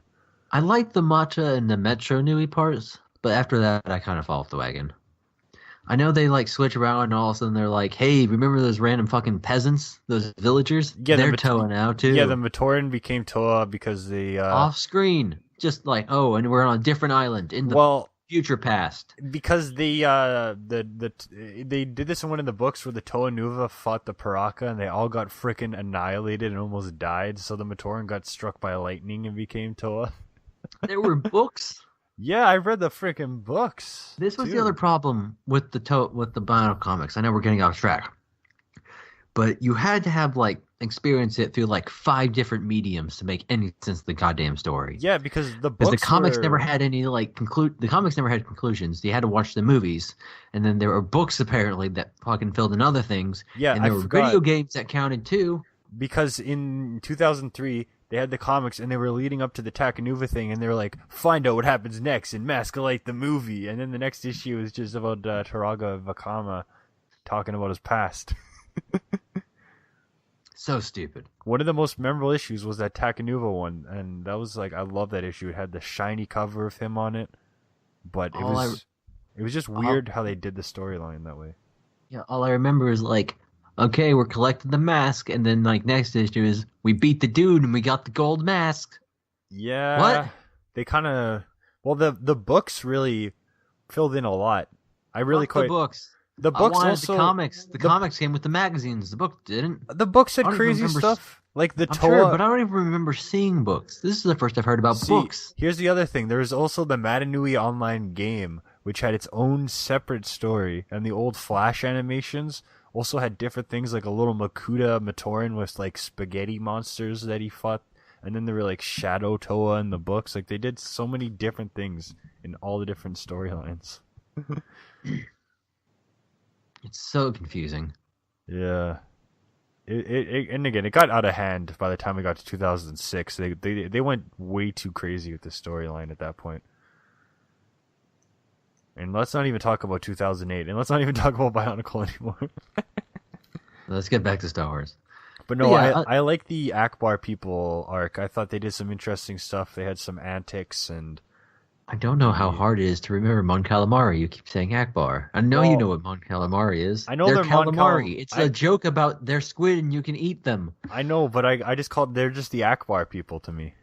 [SPEAKER 3] I liked the Mata and the Metro Nui parts, but after that, I kind of fall off the wagon. I know they like switch around, and all of a sudden they're like, "Hey, remember those random fucking peasants, those villagers?
[SPEAKER 2] Yeah,
[SPEAKER 3] they're Toa now too."
[SPEAKER 2] Yeah, the Matoran became Toa because they
[SPEAKER 3] off screen, just like and we're on a different island in the future past.
[SPEAKER 2] Because they did this in one of the books where the Toa Nuva fought the Paraka and they all got frickin' annihilated and almost died. So the Matoran got struck by lightning and became Toa.
[SPEAKER 3] There were books.
[SPEAKER 2] Yeah, I read the frickin' books.
[SPEAKER 3] This was the other problem with the Bionicle comics. I know we're getting off track, but you had to have like experience it through like 5 different mediums to make any sense of the goddamn story.
[SPEAKER 2] Yeah, because the
[SPEAKER 3] comics never had any like the comics never had conclusions. You had to watch the movies, and then there were books apparently that fucking filled in other things.
[SPEAKER 2] Yeah,
[SPEAKER 3] and there were video games that counted too.
[SPEAKER 2] Because in 2003 they had the comics and they were leading up to the Takanuva thing, and they were like, find out what happens next in Masquelite the movie, and then the next issue is just about Taraga Vakama talking about his past.
[SPEAKER 3] So stupid.
[SPEAKER 2] One of the most memorable issues was that Takanuva one, and that was like, I love that issue. It had the shiny cover of him on it, but it was just weird how they did the storyline that way.
[SPEAKER 3] Yeah, all I remember is like, okay, we're collecting the mask, and then like next issue is we beat the dude and we got the gold mask.
[SPEAKER 2] Yeah.
[SPEAKER 3] What?
[SPEAKER 2] They kind of... Well, the books really filled in a lot. I really
[SPEAKER 3] Fuck
[SPEAKER 2] quite
[SPEAKER 3] the books.
[SPEAKER 2] the
[SPEAKER 3] I
[SPEAKER 2] books
[SPEAKER 3] wanted
[SPEAKER 2] also
[SPEAKER 3] the comics. The comics came with the magazines. The book didn't.
[SPEAKER 2] the books had
[SPEAKER 3] I don't even
[SPEAKER 2] crazy
[SPEAKER 3] remember
[SPEAKER 2] stuff like the
[SPEAKER 3] I'm
[SPEAKER 2] Toa.
[SPEAKER 3] sure, but I don't even remember seeing books. This is the first I've heard about
[SPEAKER 2] See,
[SPEAKER 3] books.
[SPEAKER 2] here's the other thing. There was also the Matanui online game, which had its own separate story, and the old Flash animations also had different things, like a little Makuta Matoran with like spaghetti monsters that he fought, and then there were like Shadow Toa in the books. Like they did so many different things in all the different storylines.
[SPEAKER 3] It's so confusing.
[SPEAKER 2] Yeah. And again, it got out of hand by the time we got to 2006. They went way too crazy with the storyline at that point. And let's not even talk about 2008. And let's not even talk about Bionicle anymore.
[SPEAKER 3] Let's get back to Star Wars.
[SPEAKER 2] But no,
[SPEAKER 3] Yeah,
[SPEAKER 2] I like the Akbar people arc. I thought they did some interesting stuff. They had some antics and...
[SPEAKER 3] I don't know how hard it is to remember Mon Calamari. You keep saying Akbar. I know you know what Mon Calamari is.
[SPEAKER 2] I know
[SPEAKER 3] they're
[SPEAKER 2] they're Mon
[SPEAKER 3] calamari. It's a joke about their squid and you can eat them.
[SPEAKER 2] I know, but I just called... They're just the Akbar people to me.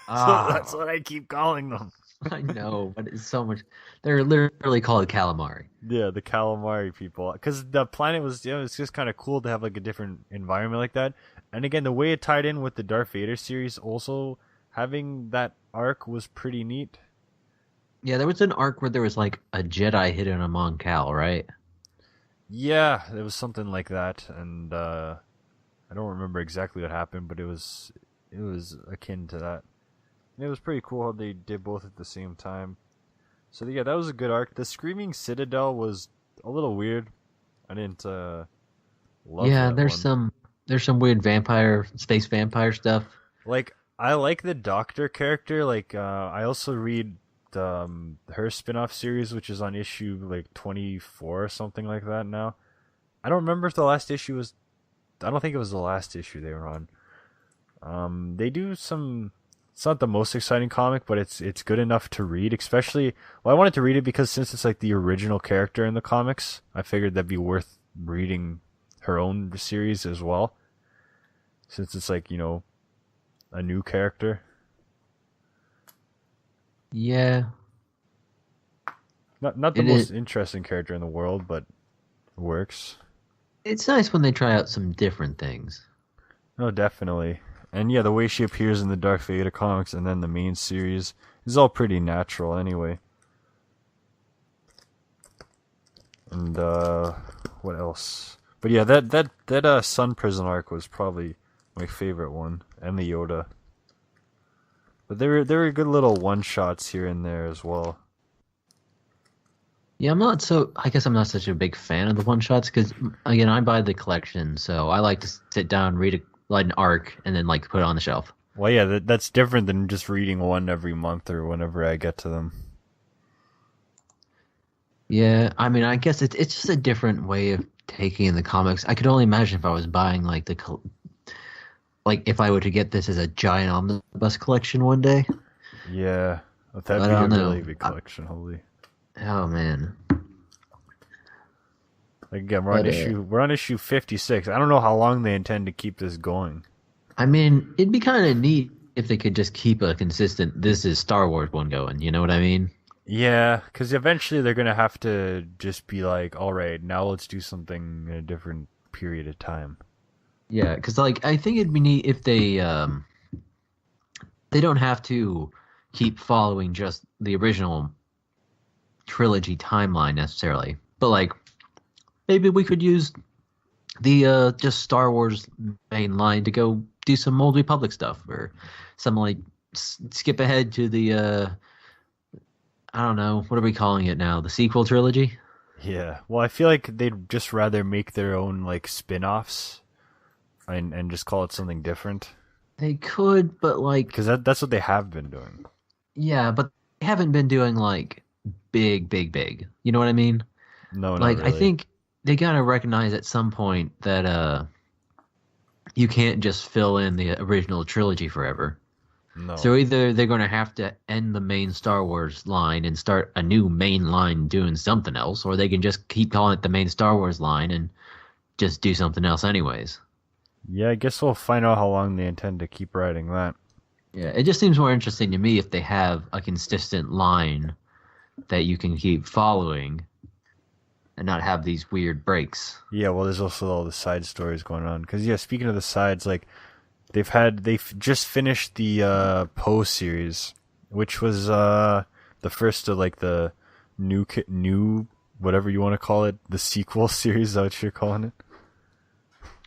[SPEAKER 2] So that's what I keep calling them.
[SPEAKER 3] I know, but it's so much. They're literally called calamari.
[SPEAKER 2] Yeah, the calamari people. Because the planet was, it's just kind of cool to have like a different environment like that. And again, the way it tied in with the Darth Vader series, also having that arc was pretty neat.
[SPEAKER 3] Yeah, there was an arc where there was like a Jedi hidden on Mon Cal, right?
[SPEAKER 2] Yeah, there was something like that, and I don't remember exactly what happened, but it was akin to that. And it was pretty cool how they did both at the same time. So yeah, that was a good arc. The Screaming Citadel was a little weird. I didn't love that
[SPEAKER 3] there's
[SPEAKER 2] one.
[SPEAKER 3] some weird space vampire stuff.
[SPEAKER 2] Like I like the Doctor character. Like I also read her spin-off series, which is on issue like 24 or something like that now. I don't remember if the last issue was... I don't think it was the last issue they were on. They do some... It's not the most exciting comic, but it's good enough to read, especially... Well, I wanted to read it because since it's like the original character in the comics, I figured that'd be worth reading her own series as well. Since it's like, a new character.
[SPEAKER 3] Yeah.
[SPEAKER 2] Not the most interesting character in the world, but it works.
[SPEAKER 3] It's nice when they try out some different things.
[SPEAKER 2] Oh, definitely. And yeah, the way she appears in the Darth Vader comics and then the main series is all pretty natural anyway. And what else? But yeah, that Sun Prison arc was probably my favorite one, and the Yoda. But there were good little one-shots here and there as well.
[SPEAKER 3] Yeah, I guess I'm not such a big fan of the one-shots because, again, I buy the collection, so I like to sit down, read an arc, and then like put it on the shelf.
[SPEAKER 2] Well, yeah, that's different than just reading one every month or whenever I get to them.
[SPEAKER 3] Yeah, I mean, I guess it's just a different way of taking in the comics. I could only imagine if I was buying like if I were to get this as a giant omnibus collection one day.
[SPEAKER 2] Yeah, that'd be a really big collection. Holy.
[SPEAKER 3] Oh man.
[SPEAKER 2] Again, we're on issue 56. I don't know how long they intend to keep this going.
[SPEAKER 3] I mean, it'd be kind of neat if they could just keep a consistent "this is Star Wars" one going. You know what I mean?
[SPEAKER 2] Yeah, because eventually they're gonna have to just be like, all right, now let's do something in a different period of time.
[SPEAKER 3] Yeah, because like I think it'd be neat if they don't have to keep following just the original trilogy timeline necessarily, but like maybe we could use the just Star Wars main line to go do some Old Republic stuff, or some like skip ahead to the I don't know, what are we calling it now? The sequel trilogy?
[SPEAKER 2] Yeah. Well, I feel like they'd just rather make their own like spin-offs and just call it something different.
[SPEAKER 3] They could, but like
[SPEAKER 2] because that's what they have been doing.
[SPEAKER 3] Yeah, but they haven't been doing like big. You know what I mean?
[SPEAKER 2] No, not
[SPEAKER 3] like
[SPEAKER 2] really.
[SPEAKER 3] I think they gotta recognize at some point that you can't just fill in the original trilogy forever.
[SPEAKER 2] No.
[SPEAKER 3] So either they're going to have to end the main Star Wars line and start a new main line doing something else, or they can just keep calling it the main Star Wars line and just do something else anyways.
[SPEAKER 2] Yeah, I guess we'll find out how long they intend to keep writing that.
[SPEAKER 3] Yeah, it just seems more interesting to me if they have a consistent line that you can keep following and not have these weird breaks.
[SPEAKER 2] Yeah, well, there's also all the side stories going on. Because yeah, speaking of the sides, like they've just finished the Poe series, which was the first of like the new whatever you want to call it, the sequel series. Is that what you're calling it?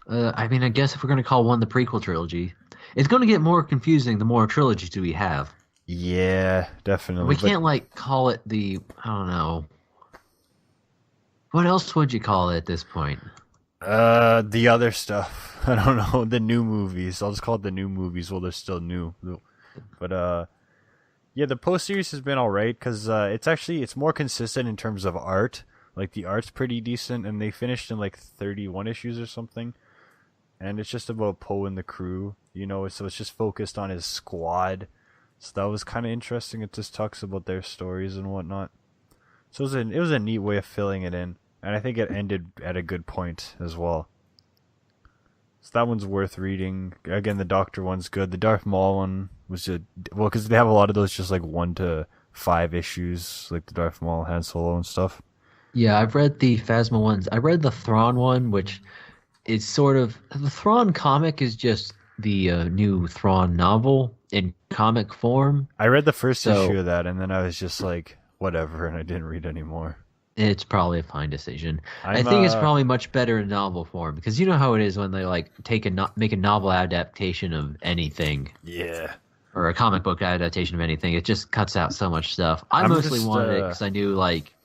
[SPEAKER 3] I mean, I guess if we're going to call one the prequel trilogy, it's going to get more confusing the more trilogies do we have.
[SPEAKER 2] Yeah, definitely.
[SPEAKER 3] We can't, like, call it the, I don't know. What else would you call it at this point?
[SPEAKER 2] The other stuff. I don't know. The new movies. I'll just call it the new movies while they're still new. But yeah, the Post series has been alright because it's more consistent in terms of art. Like the art's pretty decent, and they finished in like 31 issues or something. And it's just about Poe and the crew, so it's just focused on his squad. So that was kind of interesting. It just talks about their stories and whatnot. So it was a neat way of filling it in, and I think it ended at a good point as well. So that one's worth reading. Again, the Doctor one's good. The Darth Maul one was just because they have a lot of those just like 1 to 5 issues, like the Darth Maul, Han Solo, and stuff.
[SPEAKER 3] Yeah, I've read the Phasma ones. I read the Thrawn one, which is sort of the Thrawn comic is just the new Thrawn novel in comic form.
[SPEAKER 2] I read the first issue of that, and then I was just like, whatever, and I didn't read anymore.
[SPEAKER 3] It's probably a fine decision. I think it's probably much better in novel form because you know how it is when they like make a novel adaptation of anything.
[SPEAKER 2] Yeah.
[SPEAKER 3] Or a comic book adaptation of anything. It just cuts out so much stuff. I mostly wanted it because I knew like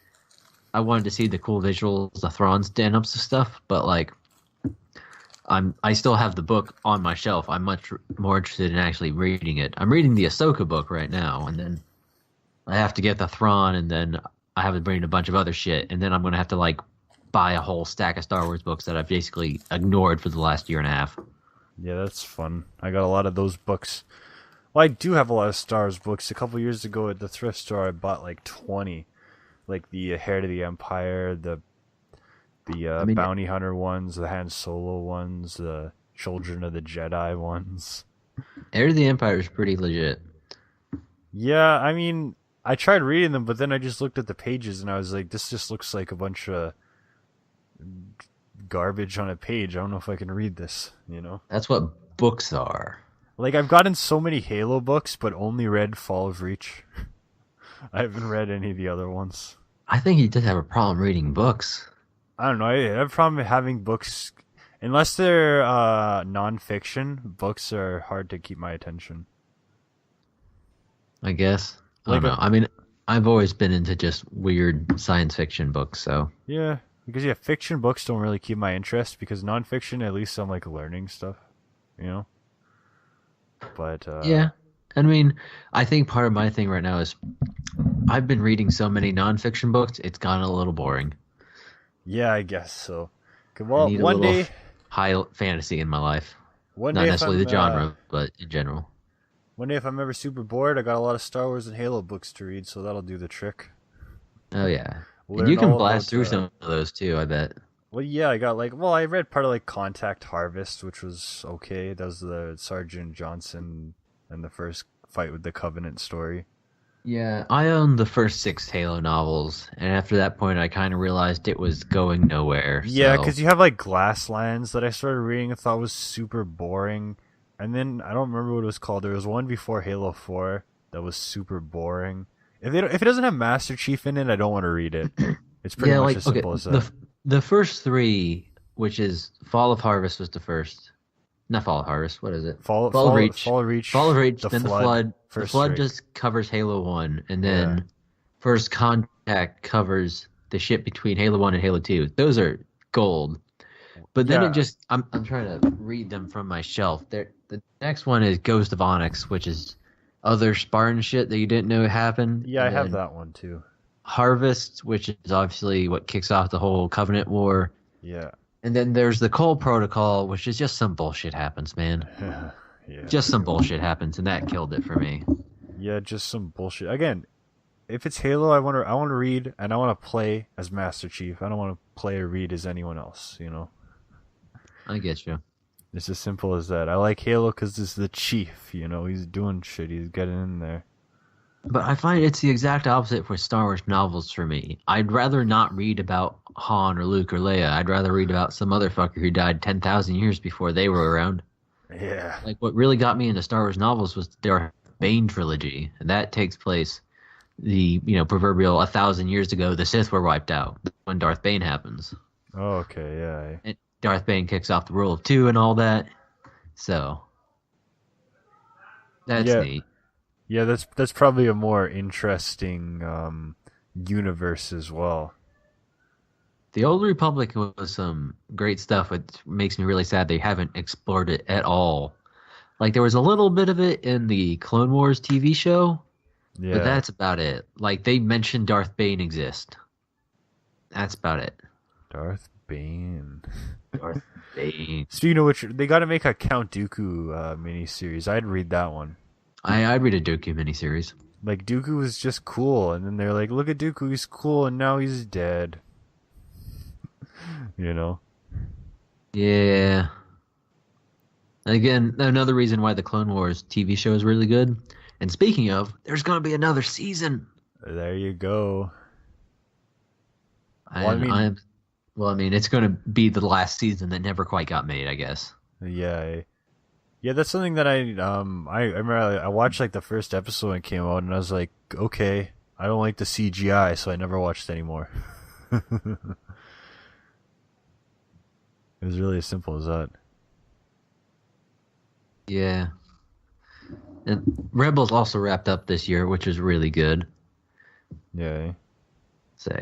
[SPEAKER 3] I wanted to see the cool visuals, the Thrawn stand-ups and stuff. But like, I still have the book on my shelf. I'm much more interested in actually reading it. I'm reading the Ahsoka book right now, and then I have to get the Thrawn, and then I have to bring a bunch of other shit, and then I'm gonna have to like buy a whole stack of Star Wars books that I've basically ignored for the last year and a half.
[SPEAKER 2] Yeah, that's fun. I got a lot of those books. Well, I do have a lot of Star Wars books. A couple years ago at the thrift store, I bought like 20, like the Heir to the Empire, the Bounty Hunter ones, the Han Solo ones, the Children of the Jedi ones.
[SPEAKER 3] Heir to the Empire is pretty legit.
[SPEAKER 2] Yeah, I mean, I tried reading them, but then I just looked at the pages and I was like, this just looks like a bunch of garbage on a page. I don't know if I can read this,
[SPEAKER 3] That's what books are.
[SPEAKER 2] Like, I've gotten so many Halo books, but only read Fall of Reach. I haven't read any of the other ones.
[SPEAKER 3] I think you did have a problem reading books.
[SPEAKER 2] I don't know. I have a problem having books. Unless they're non-fiction, books are hard to keep my attention.
[SPEAKER 3] I guess. I don't know. I mean, I've always been into just weird science fiction books, so.
[SPEAKER 2] Yeah, because fiction books don't really keep my interest, because non-fiction, at least I'm like learning stuff, But
[SPEAKER 3] yeah, I mean, I think part of my thing right now is I've been reading so many non-fiction books, it's gotten a little boring.
[SPEAKER 2] Yeah, I guess so. Well,
[SPEAKER 3] I need
[SPEAKER 2] one
[SPEAKER 3] a
[SPEAKER 2] day,
[SPEAKER 3] high fantasy in my life.
[SPEAKER 2] Not
[SPEAKER 3] necessarily the genre, but in general.
[SPEAKER 2] One day, if I'm ever super bored, I got a lot of Star Wars and Halo books to read, so that'll do the trick.
[SPEAKER 3] Oh yeah, and you can blast through some of those too, I bet.
[SPEAKER 2] Well, yeah, I read part of like Contact Harvest, which was okay. That was the Sergeant Johnson and the first fight with the Covenant story.
[SPEAKER 3] Yeah, I owned the first 6 Halo novels, and after that point, I kind of realized it was going nowhere.
[SPEAKER 2] Yeah, because you have like Glasslands that I started reading and thought was super boring, and then I don't remember what it was called. There was one before Halo 4 that was super boring. If it doesn't have Master Chief in it, I don't want to read it. It's pretty much as simple as that.
[SPEAKER 3] The first 3, which is Fall of Harvest was the first. Not Fall of Harvest. What is it?
[SPEAKER 2] Fall of Reach.
[SPEAKER 3] Fall of Reach. Then the Flood. The Flood just covers Halo 1, and then First Contact covers the shit between Halo 1 and Halo 2. Those are gold. But then it just I'm trying to read them from my shelf. The next one is Ghost of Onyx, which is other Spartan shit that you didn't know happened.
[SPEAKER 2] Yeah, I have that one too.
[SPEAKER 3] Harvest, which is obviously what kicks off the whole Covenant War.
[SPEAKER 2] Yeah.
[SPEAKER 3] And then there's the Cole Protocol, which is just some bullshit happens, man.
[SPEAKER 2] Yeah.
[SPEAKER 3] Just some bullshit happens, and that killed it for me.
[SPEAKER 2] Yeah, just some bullshit. Again, if it's Halo, I want to read and I want to play as Master Chief. I don't want to play or read as anyone else.
[SPEAKER 3] I get you.
[SPEAKER 2] It's as simple as that. I like Halo because it's the chief. You know, he's doing shit. He's getting in there.
[SPEAKER 3] But I find it's the exact opposite for Star Wars novels for me. I'd rather not read about Han or Luke or Leia. I'd rather read about some motherfucker who died 10,000 years before they were around.
[SPEAKER 2] Yeah.
[SPEAKER 3] Like, what really got me into Star Wars novels was their Bane trilogy, and that takes place proverbial 1,000 years ago. The Sith were wiped out when Darth Bane happens.
[SPEAKER 2] Oh, okay, yeah.
[SPEAKER 3] And Darth Bane kicks off the rule of two and all that. So that's neat.
[SPEAKER 2] Yeah, that's probably a more interesting universe as well.
[SPEAKER 3] The Old Republic was some great stuff. It makes me really sad they haven't explored it at all. Like, there was a little bit of it in the Clone Wars TV show, but that's about it. Like, they mentioned Darth Bane exist. That's about it.
[SPEAKER 2] Darth Bane.
[SPEAKER 3] Darth Bane.
[SPEAKER 2] Speaking of which, they got to make a Count Dooku miniseries. I'd read that one.
[SPEAKER 3] I'd read a Dooku miniseries.
[SPEAKER 2] Like, Dooku was just cool, and then they're like, look at Dooku, he's cool, and now he's dead. You know?
[SPEAKER 3] Yeah. Again, another reason why the Clone Wars TV show is really good. And speaking of, there's going to be another season.
[SPEAKER 2] There you go.
[SPEAKER 3] Well, I mean, it's going to be the last season that never quite got made, I guess.
[SPEAKER 2] Yeah. Yeah, that's something that I remember I watched like the first episode when it came out, and I was like, okay, I don't like the CGI, so I never watched anymore. It was really as simple as that.
[SPEAKER 3] Yeah. And Rebels also wrapped up this year, which was really good.
[SPEAKER 2] Yeah.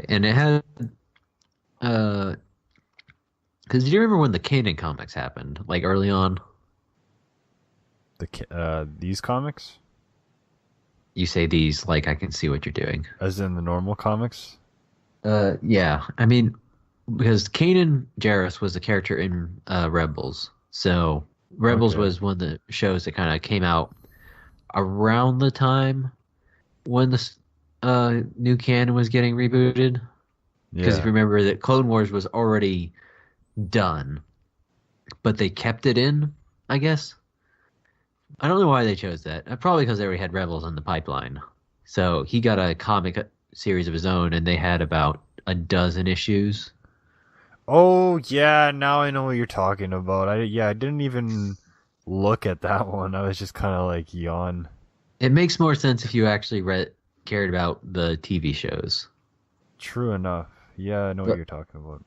[SPEAKER 3] And it had because do you remember when the Kanan comics happened, like early on?
[SPEAKER 2] These comics?
[SPEAKER 3] You say these, like I can see what you're doing.
[SPEAKER 2] As in the normal comics?
[SPEAKER 3] Yeah. I mean, because Kanan Jarrus was a character in Rebels, so Rebels was one of the shows that kind of came out around the time when the new canon was getting rebooted. Because if you remember that Clone Wars was already done, but they kept it in, I guess. I don't know why they chose that. Probably because they already had Rebels in the pipeline. So he got a comic series of his own, and they had about a dozen issues.
[SPEAKER 2] Oh, yeah, now I know what you're talking about. I didn't even look at that one. I was just kind of like, yawn.
[SPEAKER 3] It makes more sense if you actually cared about the TV shows.
[SPEAKER 2] True enough. Yeah, I know what you're talking about.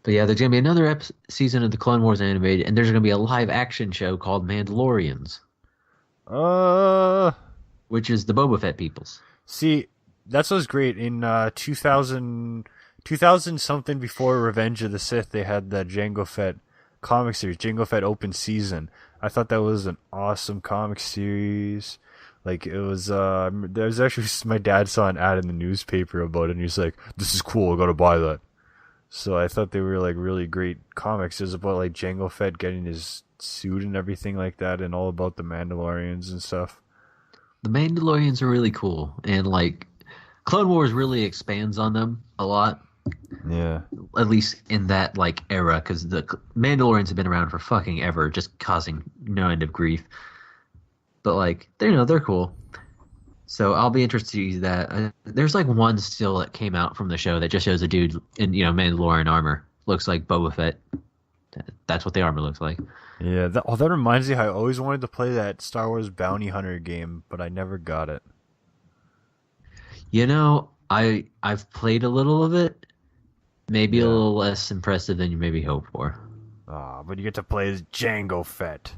[SPEAKER 3] But yeah, there's going to be another season of the Clone Wars animated, and there's going to be a live-action show called Mandalorians. Which is the Boba Fett peoples.
[SPEAKER 2] See, that's what's great. In 2000 something before Revenge of the Sith, they had the Jango Fett comic series, Jango Fett Open Season. I thought that was an awesome comic series. Like, it was, there's actually, my dad saw an ad in the newspaper about it, and he's like, this is cool, I gotta buy that. So I thought they were, like, really great comics. It was about, like, Jango Fett getting his suit and everything like that, and all about the Mandalorians and stuff.
[SPEAKER 3] The Mandalorians are really cool, and, like, Clone Wars really expands on them a lot.
[SPEAKER 2] Yeah.
[SPEAKER 3] At least in that, like, era, because the Mandalorians have been around for fucking ever, just causing no end of grief. But, like, they're cool. So I'll be interested to see that. There's, like, one still that came out from the show that just shows a dude in, Mandalorian armor. Looks like Boba Fett. That's what the armor looks like.
[SPEAKER 2] Yeah, that reminds me how I always wanted to play that Star Wars Bounty Hunter game, but I never got it.
[SPEAKER 3] I've played a little of it. Maybe a little less impressive than you maybe hope for.
[SPEAKER 2] But you get to play as Jango Fett.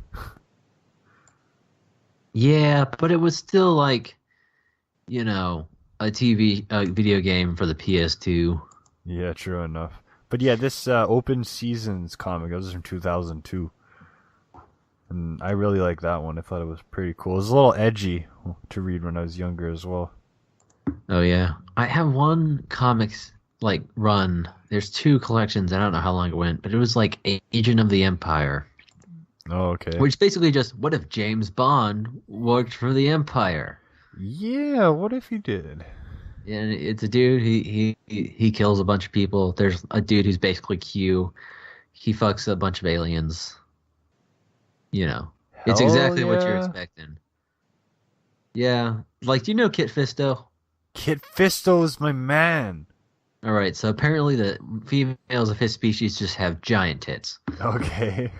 [SPEAKER 3] Yeah, but it was still like, a video game for the PS2.
[SPEAKER 2] Yeah, true enough. But yeah, this Open Seasons comic, that was from 2002. And I really like that one. I thought it was pretty cool. It was a little edgy to read when I was younger as well.
[SPEAKER 3] Oh, yeah. I have one comics, run. There's two collections. I don't know how long it went, but it was like Agent of the Empire.
[SPEAKER 2] Oh, okay.
[SPEAKER 3] Which basically just, what if James Bond worked for the Empire?
[SPEAKER 2] Yeah, what if he did?
[SPEAKER 3] And it's a dude, he kills a bunch of people. There's a dude who's basically Q. He fucks a bunch of aliens. you know, it's
[SPEAKER 2] Hell
[SPEAKER 3] exactly what you're
[SPEAKER 2] yeah.
[SPEAKER 3] expecting. Yeah, like, do you know Kit Fisto?
[SPEAKER 2] Kit Fisto is my man.
[SPEAKER 3] All right, so apparently the females of his species just have giant tits.
[SPEAKER 2] Okay.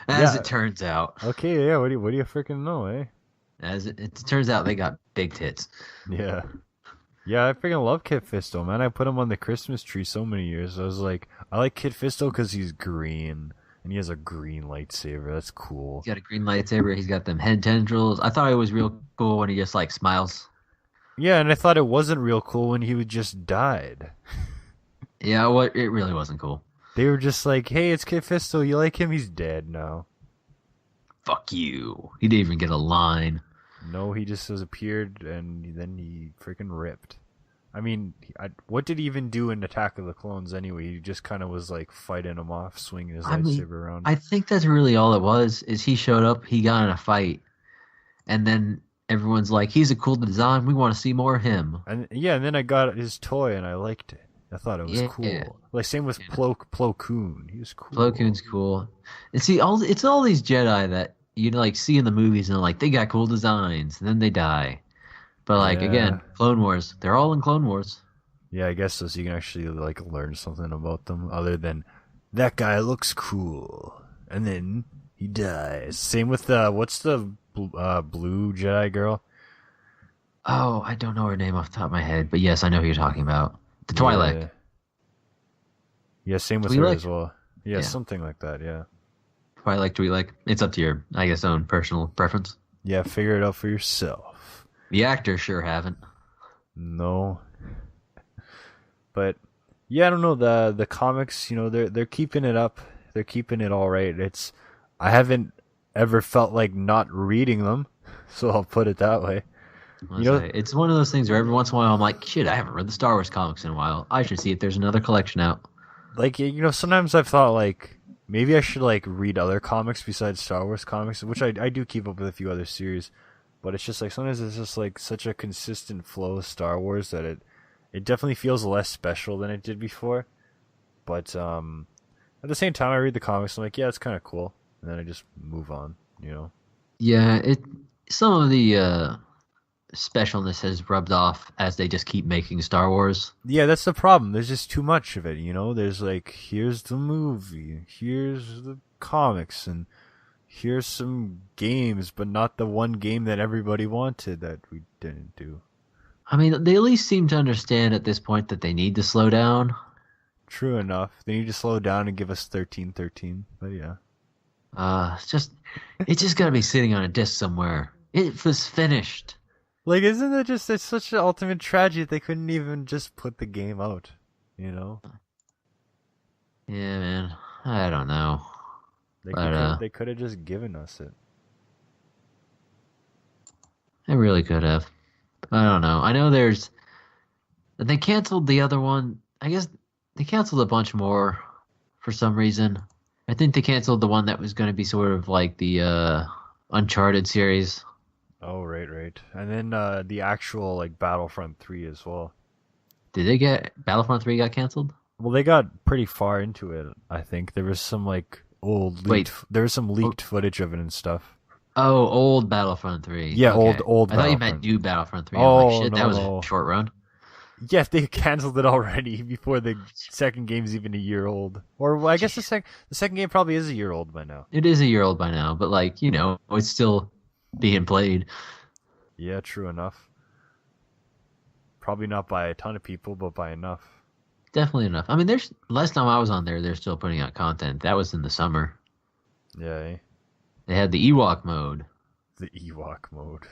[SPEAKER 3] As
[SPEAKER 2] Yeah.
[SPEAKER 3] it turns out,
[SPEAKER 2] Okay, yeah, what do you freaking know, eh?
[SPEAKER 3] it turns out, they got big tits.
[SPEAKER 2] Yeah. Yeah, I freaking love Kit Fisto, man. I put him on the Christmas tree so many years. I was like, I like Kit Fisto because he's green. And he has a green lightsaber. That's cool.
[SPEAKER 3] He's got a green lightsaber. He's got them head tendrils. I thought it was real cool when he just like smiles.
[SPEAKER 2] Yeah, and I thought it wasn't real cool when he would just died.
[SPEAKER 3] Yeah, what it really wasn't cool.
[SPEAKER 2] They were just like, hey, it's Kit Fisto. You like him? He's dead now.
[SPEAKER 3] Fuck you. He didn't even get a line.
[SPEAKER 2] No, he just has appeared and then he freaking ripped. I mean, what did he even do in Attack of the Clones anyway? He just kind of was like fighting him off, swinging his lightsaber around.
[SPEAKER 3] I think that's really all it was. Is he showed up, he got in a fight, and then everyone's like, "He's a cool design. We want to see more of him."
[SPEAKER 2] And yeah, and then I got his toy and I liked it. I thought it was cool. Like same with Plo Koon. He was cool.
[SPEAKER 3] Plo Koon's cool. And see, it's all these Jedi that you like see in the movies, and they're like, they got cool designs, and then they die. But like again, Clone Wars, they're all in Clone Wars.
[SPEAKER 2] Yeah, I guess so. So you can actually like learn something about them other than that guy looks cool, and then he dies. Same with what's the blue Jedi girl?
[SPEAKER 3] Oh, I don't know her name off the top of my head, but yes, I know who you're talking about. The Twi'lek.
[SPEAKER 2] Yeah, same with her as well. Yeah, something like that. Yeah.
[SPEAKER 3] Twi'lek. It's up to your, I guess, own personal preference.
[SPEAKER 2] Yeah, figure it out for yourself.
[SPEAKER 3] The actors sure haven't.
[SPEAKER 2] No. But yeah, I don't know, the comics, you know, they're keeping it up. They're keeping it all right. I haven't ever felt like not reading them, so I'll put it that way.
[SPEAKER 3] It's one of those things where every once in a while I'm like, shit, I haven't read the Star Wars comics in a while. I should see if there's another collection out.
[SPEAKER 2] Like, you know, sometimes I've thought like maybe I should like read other comics besides Star Wars comics, which I do keep up with a few other series. But it's just like sometimes it's just like such a consistent flow of Star Wars that it definitely feels less special than it did before. But at the same time, I read the comics. I'm like, yeah, it's kind of cool, and then I just move on. You know?
[SPEAKER 3] Yeah, some of the specialness has rubbed off as they just keep making Star Wars.
[SPEAKER 2] Yeah, that's the problem. There's just too much of it. You know, there's like here's the movie, here's the comics, and here's some games, but not the one game that everybody wanted that we didn't do.
[SPEAKER 3] I mean, they at least seem to understand at this point that they need to slow down.
[SPEAKER 2] True enough. They need to slow down and give us 1313, but yeah.
[SPEAKER 3] It's just gotta be sitting on a disc somewhere. It was finished.
[SPEAKER 2] Like, isn't it just, it's such an ultimate tragedy they couldn't even just put the game out, you know?
[SPEAKER 3] Yeah, man. I don't know.
[SPEAKER 2] They could have just given us it.
[SPEAKER 3] They really could have. I don't know. I know they canceled the other one. I guess they canceled a bunch more for some reason. I think they canceled the one that was going to be sort of like the Uncharted series.
[SPEAKER 2] Oh, right. And then the actual like Battlefront 3 as well.
[SPEAKER 3] Did they get Battlefront 3 got canceled?
[SPEAKER 2] Well, they got pretty far into it, I think. There was some like there was some leaked footage of it and stuff.
[SPEAKER 3] Oh, old Battlefront 3.
[SPEAKER 2] Yeah,
[SPEAKER 3] okay.
[SPEAKER 2] old
[SPEAKER 3] I thought you meant new Battlefront 3. I'm like, shit, that was a short run.
[SPEAKER 2] Yeah, they canceled it already before the second game's even a year old. Or well, I guess the second game probably is a year old by now.
[SPEAKER 3] It is a year old by now, but like, you know, it's still being played.
[SPEAKER 2] Yeah, true enough. Probably not by a ton of people, but by enough.
[SPEAKER 3] Definitely enough. I mean, last time I was on there, they're still putting out content. That was in the summer.
[SPEAKER 2] Yeah. Eh?
[SPEAKER 3] They had the Ewok mode.
[SPEAKER 2] The Ewok mode.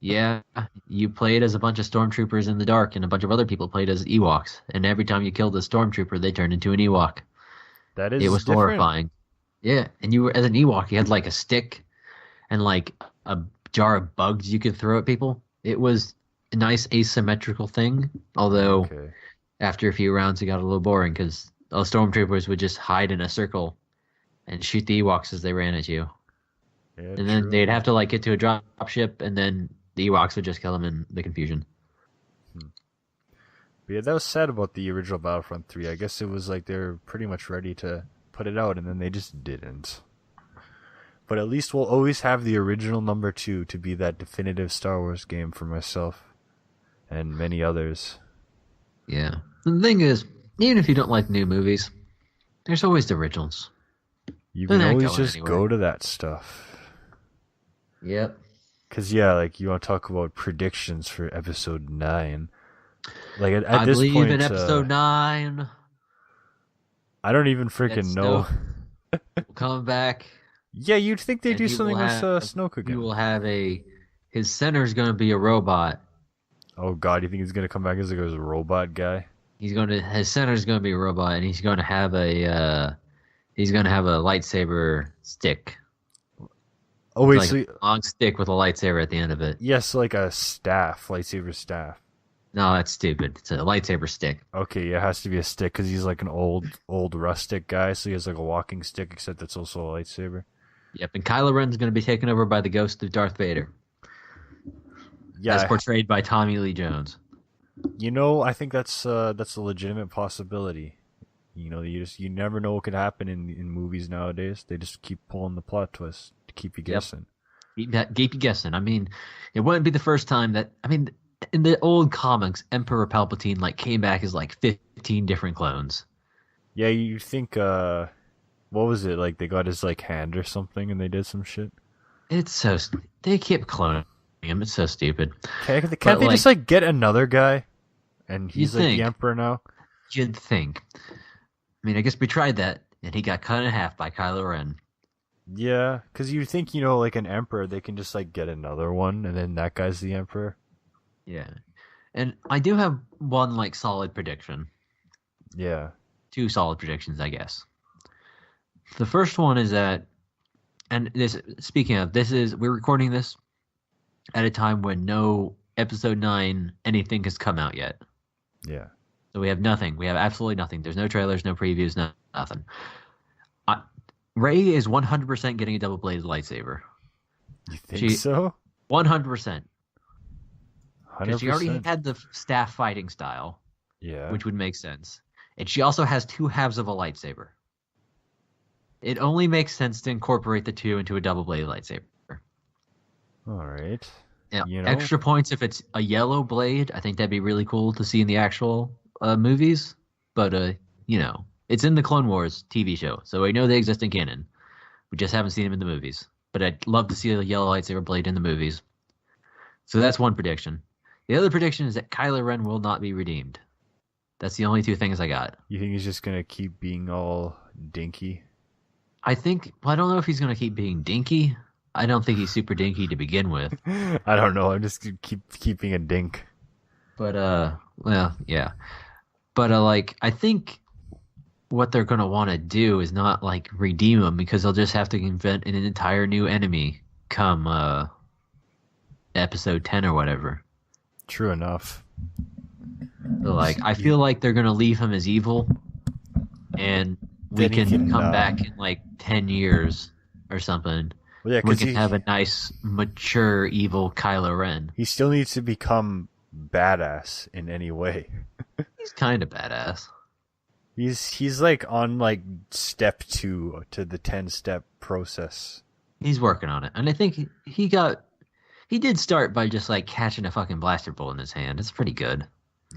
[SPEAKER 3] Yeah, you played as a bunch of stormtroopers in the dark, and a bunch of other people played as Ewoks. And every time you killed a stormtrooper, they turned into an Ewok.
[SPEAKER 2] It was different.
[SPEAKER 3] Horrifying. Yeah, and you were as an Ewok, you had like a stick and like a jar of bugs you could throw at people. It was a nice asymmetrical thing, although after a few rounds it got a little boring because those stormtroopers would just hide in a circle and shoot the Ewoks as they ran at you. Yeah, and then they'd have to like get to a drop ship, and then the Ewoks would just kill them in the confusion.
[SPEAKER 2] But yeah, that was sad about the original Battlefront 3. I guess it was like they were pretty much ready to put it out, and then they just didn't. But at least we'll always have the original number 2 to be that definitive Star Wars game for myself and many others.
[SPEAKER 3] Yeah. The thing is, even if you don't like new movies, there's always the originals.
[SPEAKER 2] You
[SPEAKER 3] They're
[SPEAKER 2] can
[SPEAKER 3] not
[SPEAKER 2] always
[SPEAKER 3] going
[SPEAKER 2] just
[SPEAKER 3] anywhere.
[SPEAKER 2] go to that stuff.
[SPEAKER 3] Yep.
[SPEAKER 2] Because, yeah, like, you want to talk about predictions for Episode 9. Like, at
[SPEAKER 3] I
[SPEAKER 2] this
[SPEAKER 3] believe
[SPEAKER 2] point,
[SPEAKER 3] in Episode 9.
[SPEAKER 2] I don't even freaking know.
[SPEAKER 3] Coming back.
[SPEAKER 2] Yeah, you'd think they'd
[SPEAKER 3] And
[SPEAKER 2] do
[SPEAKER 3] he
[SPEAKER 2] something
[SPEAKER 3] will
[SPEAKER 2] with
[SPEAKER 3] have-
[SPEAKER 2] Snoke
[SPEAKER 3] He
[SPEAKER 2] again.
[SPEAKER 3] will have his center's going to be a robot.
[SPEAKER 2] Oh, God, you think he's going to come back as like a robot guy?
[SPEAKER 3] His center's going to be a robot, and he's going to have a lightsaber stick.
[SPEAKER 2] Oh, wait,
[SPEAKER 3] Like
[SPEAKER 2] so...
[SPEAKER 3] a long stick with a lightsaber at the end of it.
[SPEAKER 2] Yes, like a staff, lightsaber staff.
[SPEAKER 3] No, that's stupid. It's a lightsaber stick.
[SPEAKER 2] Okay, yeah, it has to be a stick because he's like an old rustic guy, so he has like a walking stick, except it's also a lightsaber.
[SPEAKER 3] Yep, and Kylo Ren's going to be taken over by the ghost of Darth Vader,
[SPEAKER 2] Yeah,
[SPEAKER 3] as portrayed by Tommy Lee Jones.
[SPEAKER 2] you know, I think that's a legitimate possibility. You know, you never know what could happen in movies nowadays. They just keep pulling the plot twist to keep you guessing.
[SPEAKER 3] Keep you guessing. I mean, it wouldn't be the first time that. I mean, in the old comics, Emperor Palpatine like came back as like 15 different clones.
[SPEAKER 2] Yeah, you think what was it like? They got his like hand or something, and they did some shit.
[SPEAKER 3] It's so they keep cloning him. It's so stupid.
[SPEAKER 2] Can't
[SPEAKER 3] But,
[SPEAKER 2] they
[SPEAKER 3] like,
[SPEAKER 2] just like get another guy, and he's
[SPEAKER 3] You'd
[SPEAKER 2] like
[SPEAKER 3] think.
[SPEAKER 2] the emperor now?
[SPEAKER 3] You'd think. I mean, I guess we tried that, and he got cut in half by Kylo Ren.
[SPEAKER 2] Yeah, because you think, you know, like an emperor, they can just like get another one, and then that guy's the emperor.
[SPEAKER 3] Yeah, and I do have one like solid prediction.
[SPEAKER 2] Yeah.
[SPEAKER 3] 2 solid predictions, I guess. The first one is that, and this. Speaking of, we're recording this at a time when no Episode 9 anything has come out yet.
[SPEAKER 2] Yeah.
[SPEAKER 3] So we have nothing. We have absolutely nothing. There's no trailers, no previews, nothing. Rey is 100% getting a double-bladed lightsaber.
[SPEAKER 2] You think so?
[SPEAKER 3] 100%. Because
[SPEAKER 2] 100%.
[SPEAKER 3] she already had the staff fighting style,
[SPEAKER 2] Yeah.
[SPEAKER 3] which would make sense. And she also has 2 halves of a lightsaber. It only makes sense to incorporate the 2 into a double-bladed lightsaber.
[SPEAKER 2] All right.
[SPEAKER 3] Now,
[SPEAKER 2] You know?
[SPEAKER 3] extra points if it's a yellow blade. I think that'd be really cool to see in the actual movies. But, you know, it's in the Clone Wars TV show, so we know they exist in canon. We just haven't seen them in the movies. But I'd love to see a yellow lightsaber blade in the movies. So that's one prediction. The other prediction is that Kylo Ren will not be redeemed. That's the only 2 things I got.
[SPEAKER 2] You think he's just gonna keep being all dinky?
[SPEAKER 3] I think, well, I don't know if he's going to keep being dinky. I don't think he's super dinky to begin with.
[SPEAKER 2] I don't know. I'm just gonna keep being a dink.
[SPEAKER 3] But, well, yeah. But, like, I think what they're going to want to do is not, like, redeem him, because they'll just have to invent an entire new enemy come Episode 10 or whatever.
[SPEAKER 2] True enough.
[SPEAKER 3] So, like, I feel like they're going to leave him as evil, and we
[SPEAKER 2] Then he
[SPEAKER 3] can
[SPEAKER 2] can,
[SPEAKER 3] come back in, like, 10 years or something.
[SPEAKER 2] Well, yeah,
[SPEAKER 3] We
[SPEAKER 2] because
[SPEAKER 3] can have a nice, mature, evil Kylo Ren.
[SPEAKER 2] he still needs to become badass in any way.
[SPEAKER 3] He's kind of badass.
[SPEAKER 2] He's like on like step 2 to the 10-step process.
[SPEAKER 3] He's working on it. And I think he did start by just like catching a fucking blaster bolt in his hand. It's pretty good.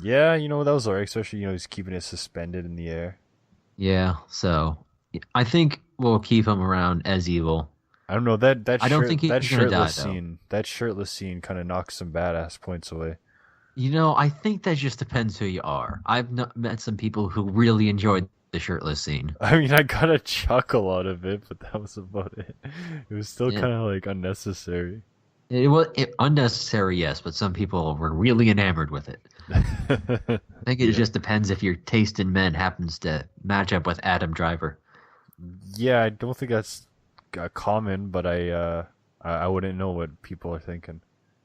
[SPEAKER 2] Yeah, you know, that was alright, especially, you know, he's keeping it suspended in the air.
[SPEAKER 3] Yeah, so I think we'll keep him around as evil.
[SPEAKER 2] I don't know, that
[SPEAKER 3] I don't think he's
[SPEAKER 2] that
[SPEAKER 3] gonna die,
[SPEAKER 2] shirtless
[SPEAKER 3] though.
[SPEAKER 2] scene, that shirtless scene kind of knocks some badass points away.
[SPEAKER 3] You know, I think that just depends who you are. I've met some people who really enjoyed the shirtless scene.
[SPEAKER 2] I mean, I got a chuckle out of it, but that was about it. It was still
[SPEAKER 3] Yeah.
[SPEAKER 2] kind of like unnecessary.
[SPEAKER 3] It was unnecessary, yes, but some people were really enamored with it. I think it just depends if your taste in men happens to match up with Adam Driver.
[SPEAKER 2] Yeah, I don't think that's common, but I wouldn't know what people are thinking.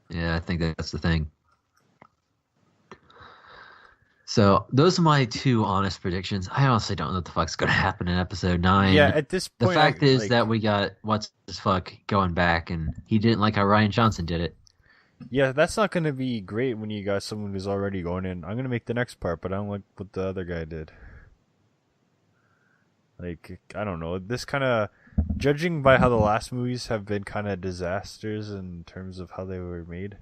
[SPEAKER 3] Yeah, I think that's the thing. So those are my 2 honest predictions. I honestly don't know what the fuck's going to happen in Episode 9.
[SPEAKER 2] Yeah, at this
[SPEAKER 3] The
[SPEAKER 2] point,
[SPEAKER 3] fact is that we got what's his fuck going back, and he didn't like how Ryan Johnson did it.
[SPEAKER 2] yeah, that's not going to be great when you got someone who's already going in. I'm going to make the next part, but I don't like what the other guy did. Like, I don't know. This kind of Judging by how the last movies have been kind of disasters in terms of how they were made.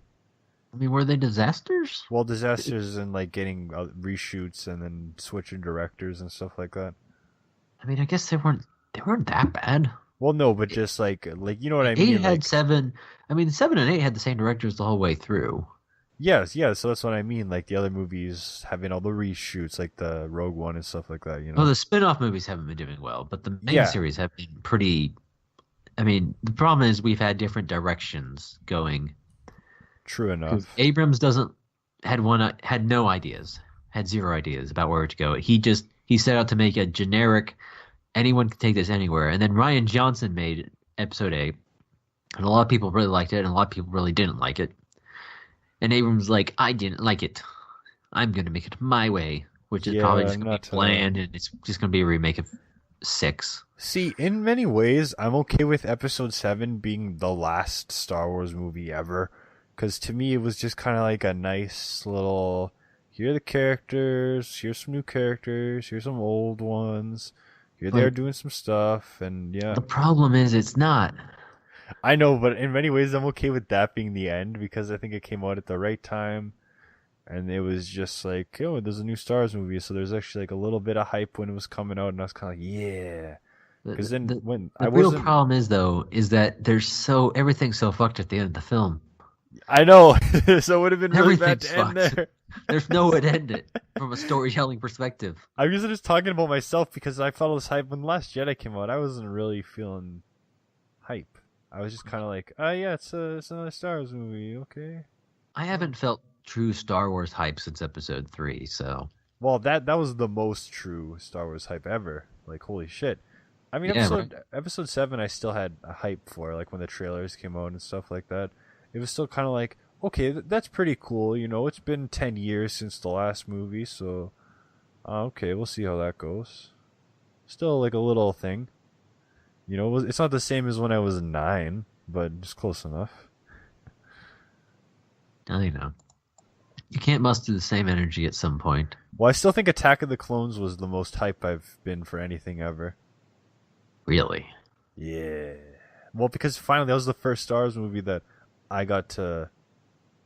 [SPEAKER 3] I mean, were they disasters?
[SPEAKER 2] Well, disasters in like getting reshoots and then switching directors and stuff like that.
[SPEAKER 3] I mean, I guess they weren't that bad.
[SPEAKER 2] Well, no, but just like you know what I mean.
[SPEAKER 3] Eight had
[SPEAKER 2] like,
[SPEAKER 3] 7. I mean, 7 and 8 had the same directors the whole way through.
[SPEAKER 2] Yes, yeah. So that's what I mean. Like the other movies having all the reshoots, like the Rogue One and stuff like that. You know.
[SPEAKER 3] Well, the spin-off movies haven't been doing well, but the main
[SPEAKER 2] Yeah.
[SPEAKER 3] series have been pretty. I mean, the problem is we've had different directions going.
[SPEAKER 2] True enough.
[SPEAKER 3] Abrams had no ideas, had zero ideas about where to go. He set out to make a generic, anyone can take this anywhere. And then Rian Johnson made Episode 8, and a lot of people really liked it, and a lot of people really didn't like it. And Abrams like, I didn't like it. I'm gonna make it my way, which is probably just gonna be bland, and it's just gonna be a remake of 6.
[SPEAKER 2] See, in many ways, I'm okay with Episode 7 being the last Star Wars movie ever. Because to me, it was just kind of like a nice little, here are the characters, here's some new characters, here's some old ones, here they're doing some stuff, and yeah.
[SPEAKER 3] The problem is it's not.
[SPEAKER 2] I know, but in many ways, I'm okay with that being the end, because I think it came out at the right time, and it was just like, oh, there's a new Star Wars movie, so there's actually like a little bit of hype when it was coming out, and I was kind of like, yeah. Because then when
[SPEAKER 3] the real problem is that everything's so fucked at the end of the film.
[SPEAKER 2] I know, so it would have been really bad to end there.
[SPEAKER 3] There's no way to end it from a storytelling perspective.
[SPEAKER 2] I'm just talking about myself because I felt this hype when The Last Jedi came out. I wasn't really feeling hype. I was just kind of like, oh yeah, it's another Star Wars movie, okay.
[SPEAKER 3] I haven't felt true Star Wars hype since Episode 3, so.
[SPEAKER 2] Well, that was the most true Star Wars hype ever. Like, holy shit. I mean, episode 7 I still had a hype for, like when the trailers came out and stuff like that. It was still kind of like, okay, that's pretty cool. You know, it's been 10 years since the last movie, so okay, we'll see how that goes. Still like a little thing. You know, it's not the same as when I was 9, but just close enough.
[SPEAKER 3] I know. You can't muster the same energy at some point.
[SPEAKER 2] Well, I still think Attack of the Clones was the most hype I've been for anything ever.
[SPEAKER 3] Really?
[SPEAKER 2] Yeah. Well, because finally that was the first Star Wars movie that I got to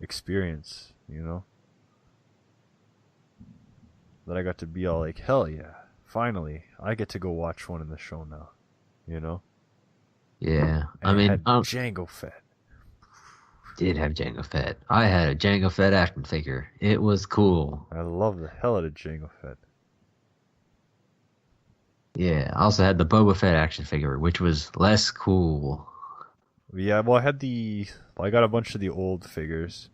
[SPEAKER 2] experience, you know? That I got to be all like, hell yeah, finally, I get to go watch one in the show now, you know?
[SPEAKER 3] Yeah,
[SPEAKER 2] and I mean, had Jango Fett.
[SPEAKER 3] Did have Jango Fett. I had a Jango Fett action figure. It was cool.
[SPEAKER 2] I love the hell out of Jango Fett.
[SPEAKER 3] Yeah, I also had the Boba Fett action figure, which was less cool.
[SPEAKER 2] Yeah, well, I got a bunch of the old figures,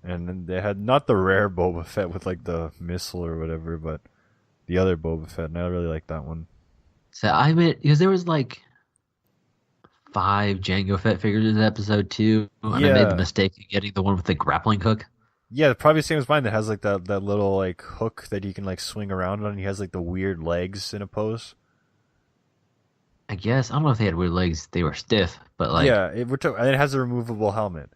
[SPEAKER 2] and then they had not the rare Boba Fett with like the missile or whatever, but the other Boba Fett, and I really like that one.
[SPEAKER 3] So I mean, because there was like 5 Jango Fett figures in episode 2, and I made the mistake of getting the one with the grappling hook.
[SPEAKER 2] Yeah, probably the same as mine that has like that little like hook that you can like swing around on. He has like the weird legs in a pose.
[SPEAKER 3] I guess I don't know if they had weird legs; they were stiff, but like
[SPEAKER 2] and it has a removable helmet.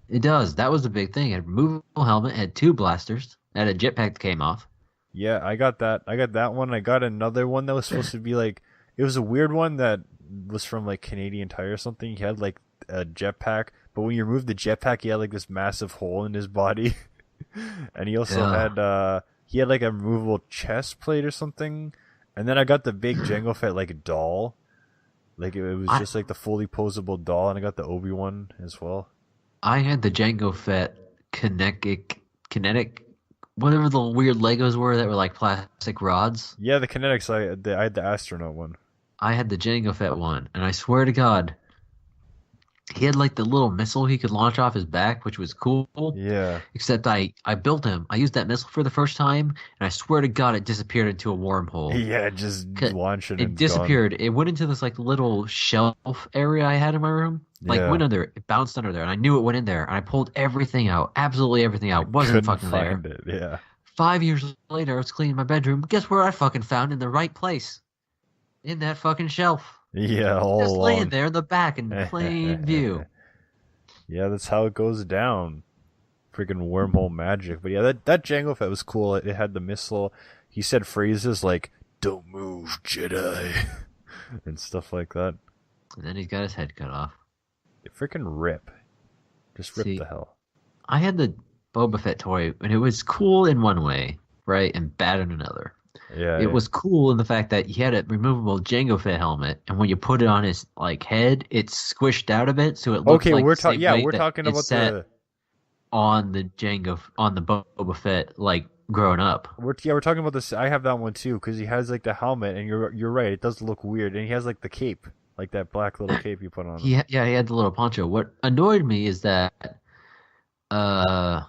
[SPEAKER 3] It does. That was the big thing. It had a removable helmet, it had 2 blasters, it had a jetpack that came off.
[SPEAKER 2] Yeah, I got that. I got that one. I got another one that was supposed to be like, it was a weird one that was from like Canadian Tire or something. He had like a jetpack, but when you removed the jetpack, he had like this massive hole in his body, and he also had like a removable chest plate or something. And then I got the big Jango Fett like doll. Like, it was just like the fully posable doll, and I got the Obi-Wan as well.
[SPEAKER 3] I had the Jango Fett kinetic, whatever the weird Legos were that were like plastic rods.
[SPEAKER 2] Yeah, the kinetics, I had the astronaut one.
[SPEAKER 3] I had the Jango Fett one, and I swear to God, he had like the little missile he could launch off his back, which was cool.
[SPEAKER 2] Yeah.
[SPEAKER 3] Except I built him. I used that missile for the first time, and I swear to God, it disappeared into a wormhole.
[SPEAKER 2] Yeah, just launch it.
[SPEAKER 3] It disappeared. Gone. It went into this like little shelf area I had in my room. Like went under. It bounced under there, and I knew it went in there. And I pulled everything out, absolutely everything out. Wasn't fucking there.
[SPEAKER 2] It. Yeah.
[SPEAKER 3] 5 years later, I was cleaning my bedroom. Guess where I fucking found in the right place? In that fucking shelf.
[SPEAKER 2] Yeah, all
[SPEAKER 3] just
[SPEAKER 2] along.
[SPEAKER 3] laying there in the back in plain view.
[SPEAKER 2] Yeah, that's how it goes down. Freaking wormhole magic. But yeah, that Jango Fett was cool. It had the missile. He said phrases like, "Don't move, Jedi." and stuff like that.
[SPEAKER 3] And then he's got his head cut off.
[SPEAKER 2] Freaking rip. Just rip
[SPEAKER 3] See,
[SPEAKER 2] the hell.
[SPEAKER 3] I had the Boba Fett toy, and it was cool in one way, right, and bad in another.
[SPEAKER 2] Yeah.
[SPEAKER 3] It was cool in the fact that he had a removable Jango Fett helmet, and when you put it on his head, it's squished out a bit, so it looks like
[SPEAKER 2] we're
[SPEAKER 3] the same
[SPEAKER 2] yeah,
[SPEAKER 3] weight
[SPEAKER 2] we're
[SPEAKER 3] that
[SPEAKER 2] talking
[SPEAKER 3] it
[SPEAKER 2] about
[SPEAKER 3] sat
[SPEAKER 2] the
[SPEAKER 3] on the Boba Fett growing up.
[SPEAKER 2] we're talking about this. I have that one too because he has like the helmet, and you're right. It does look weird, and he has like the cape, like that black little cape you put on him.
[SPEAKER 3] He had the little poncho. What annoyed me is that blah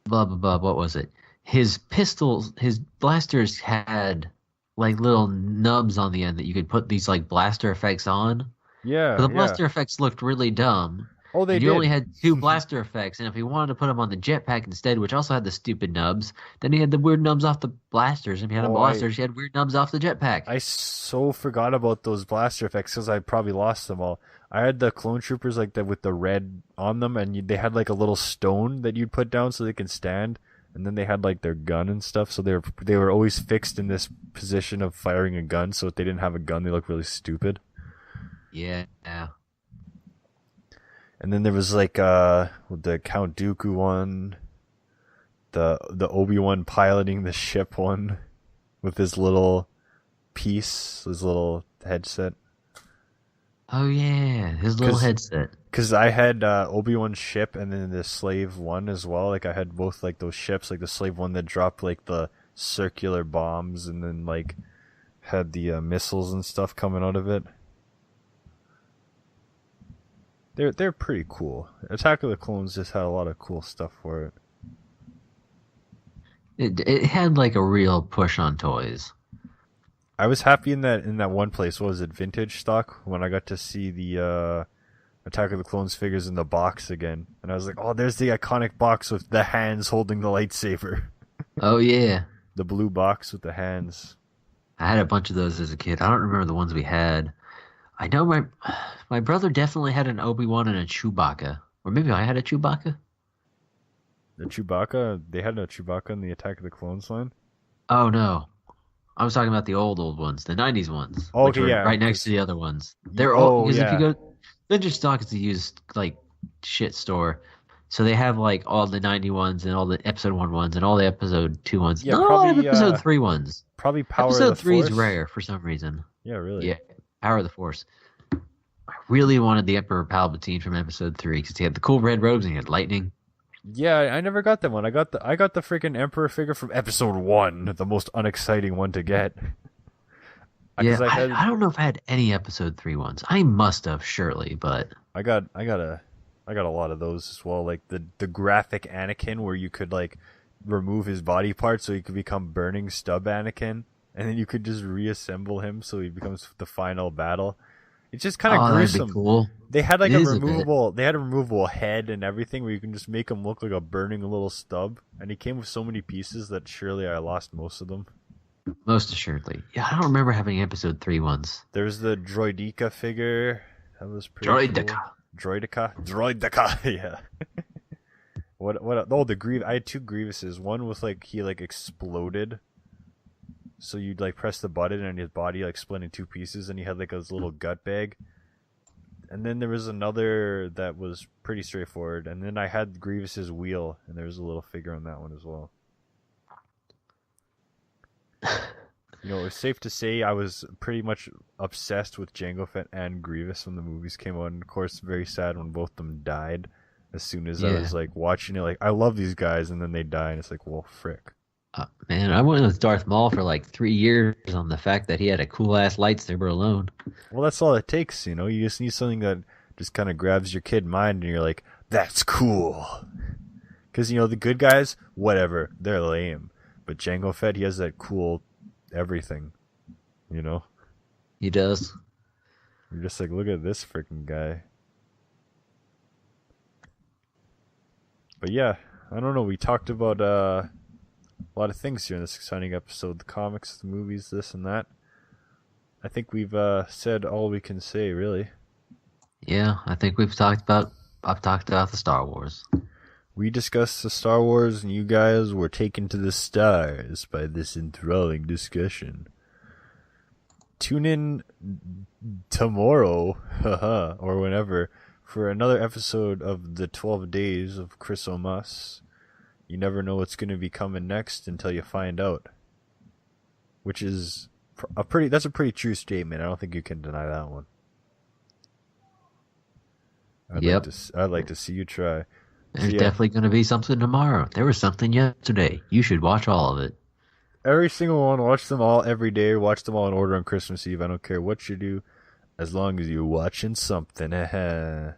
[SPEAKER 3] blah blah. What was it? His pistols, his blasters had like little nubs on the end that you could put these like blaster effects on.
[SPEAKER 2] Yeah,
[SPEAKER 3] But the blaster effects looked really dumb.
[SPEAKER 2] Oh, they
[SPEAKER 3] and
[SPEAKER 2] did.
[SPEAKER 3] you only had 2 blaster effects, and if he wanted to put them on the jetpack instead, which also had the stupid nubs, then he had the weird nubs off the blasters. And if he had blasters, he had weird nubs off the jetpack.
[SPEAKER 2] I so forgot about those blaster effects because I probably lost them all. I had the clone troopers like that with the red on them, and they had like a little stone that you'd put down so they can stand. And then they had like their gun and stuff, so they were always fixed in this position of firing a gun. So if they didn't have a gun, they looked really stupid.
[SPEAKER 3] Yeah.
[SPEAKER 2] And then there was like the Count Dooku one, the Obi-Wan piloting the ship one, with his little piece, his little headset.
[SPEAKER 3] Oh yeah, his little headset.
[SPEAKER 2] Because I had Obi-Wan's ship and then the Slave one as well. Like I had both like those ships, like the Slave one that dropped like the circular bombs and then like had the missiles and stuff coming out of it. They're pretty cool. Attack of the Clones just had a lot of cool stuff for it.
[SPEAKER 3] It had like a real push on toys.
[SPEAKER 2] I was happy in that one place. What was it, Vintage Stock? When I got to see the Attack of the Clones figures in the box again, and I was like, "Oh, there's the iconic box with the hands holding the lightsaber."
[SPEAKER 3] Oh yeah,
[SPEAKER 2] the blue box with the hands.
[SPEAKER 3] I had a bunch of those as a kid. I don't remember the ones we had. I know my brother definitely had an Obi-Wan and a Chewbacca, or maybe I had a Chewbacca.
[SPEAKER 2] The Chewbacca? They had no Chewbacca in the Attack of the Clones line?
[SPEAKER 3] Oh no, I was talking about the old ones, the '90s ones.
[SPEAKER 2] Oh,
[SPEAKER 3] which
[SPEAKER 2] okay,
[SPEAKER 3] were
[SPEAKER 2] yeah,
[SPEAKER 3] right next to the other ones. They're all because if you go, Vintage Stock is a used like shit store, so they have like all the '90 ones and all the Episode 1 ones and all the Episode 2 ones.
[SPEAKER 2] Yeah,
[SPEAKER 3] no,
[SPEAKER 2] probably
[SPEAKER 3] Episode 3 ones.
[SPEAKER 2] Probably Power
[SPEAKER 3] Episode
[SPEAKER 2] of the
[SPEAKER 3] 3
[SPEAKER 2] Force.
[SPEAKER 3] is rare for some reason.
[SPEAKER 2] Yeah, really.
[SPEAKER 3] Yeah, Power of the Force. I really wanted the Emperor Palpatine from Episode 3 because he had the cool red robes and he had lightning.
[SPEAKER 2] Yeah, I never got that one. I got the freaking Emperor figure from Episode 1, the most unexciting one to get.
[SPEAKER 3] Yeah, I don't know if I had any Episode 3 ones. I must have, surely, but
[SPEAKER 2] I got a lot of those as well. Like the graphic Anakin, where you could like remove his body parts so he could become Burning Stub Anakin, and then you could just reassemble him so he becomes the final battle. It's just kind of gruesome.
[SPEAKER 3] That'd be cool.
[SPEAKER 2] They had like a removable head and everything where you can just make him look like a burning little stub, and he came with so many pieces that surely I lost most of them.
[SPEAKER 3] Most assuredly. Yeah, I don't remember having Episode 3 ones.
[SPEAKER 2] There's the Droideka figure. That was pretty cool. Droideka, yeah. What? Oh, the Grievous. I had 2 Grievuses. One was like he like exploded. So you'd like press the button and his body like split in 2 pieces, and he had like his little gut bag. And then there was another that was pretty straightforward. And then I had Grievous's wheel, and there was a little figure on that one as well. You know, it's safe to say I was pretty much obsessed with Jango Fett and Grievous when the movies came out. And of course, very sad when both of them died. As soon as I was like watching it, like I love these guys, and then they die, and it's like, well, frick.
[SPEAKER 3] Man, I went with Darth Maul for like 3 years on the fact that he had a cool ass lightsaber alone.
[SPEAKER 2] Well, that's all it takes, you know. You just need something that just kind of grabs your kid mind, and you're like, that's cool. Because you know the good guys, whatever, they're lame. But Jango Fett, he has that cool everything, you know.
[SPEAKER 3] He does.
[SPEAKER 2] You're just like, look at this freaking guy. But yeah, I don't know. We talked about a lot of things here in this exciting episode. The comics, the movies, this and that. I think we've said all we can say, really.
[SPEAKER 3] Yeah, I think I've talked about the Star Wars.
[SPEAKER 2] We discussed the Star Wars, and you guys were taken to the stars by this enthralling discussion. tune in tomorrow, or whenever, for another episode of the 12 Days of Xmas. You never know what's going to be coming next until you find out. Which is that's a pretty true statement. I don't think you can deny that one. I'd like to see you try.
[SPEAKER 3] There's definitely going to be something tomorrow. There was something yesterday. You should watch all of it.
[SPEAKER 2] Every single one, watch them all every day. Watch them all in order on Christmas Eve. I don't care what you do, as long as you're watching something. Tune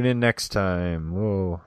[SPEAKER 2] in next time. Whoa.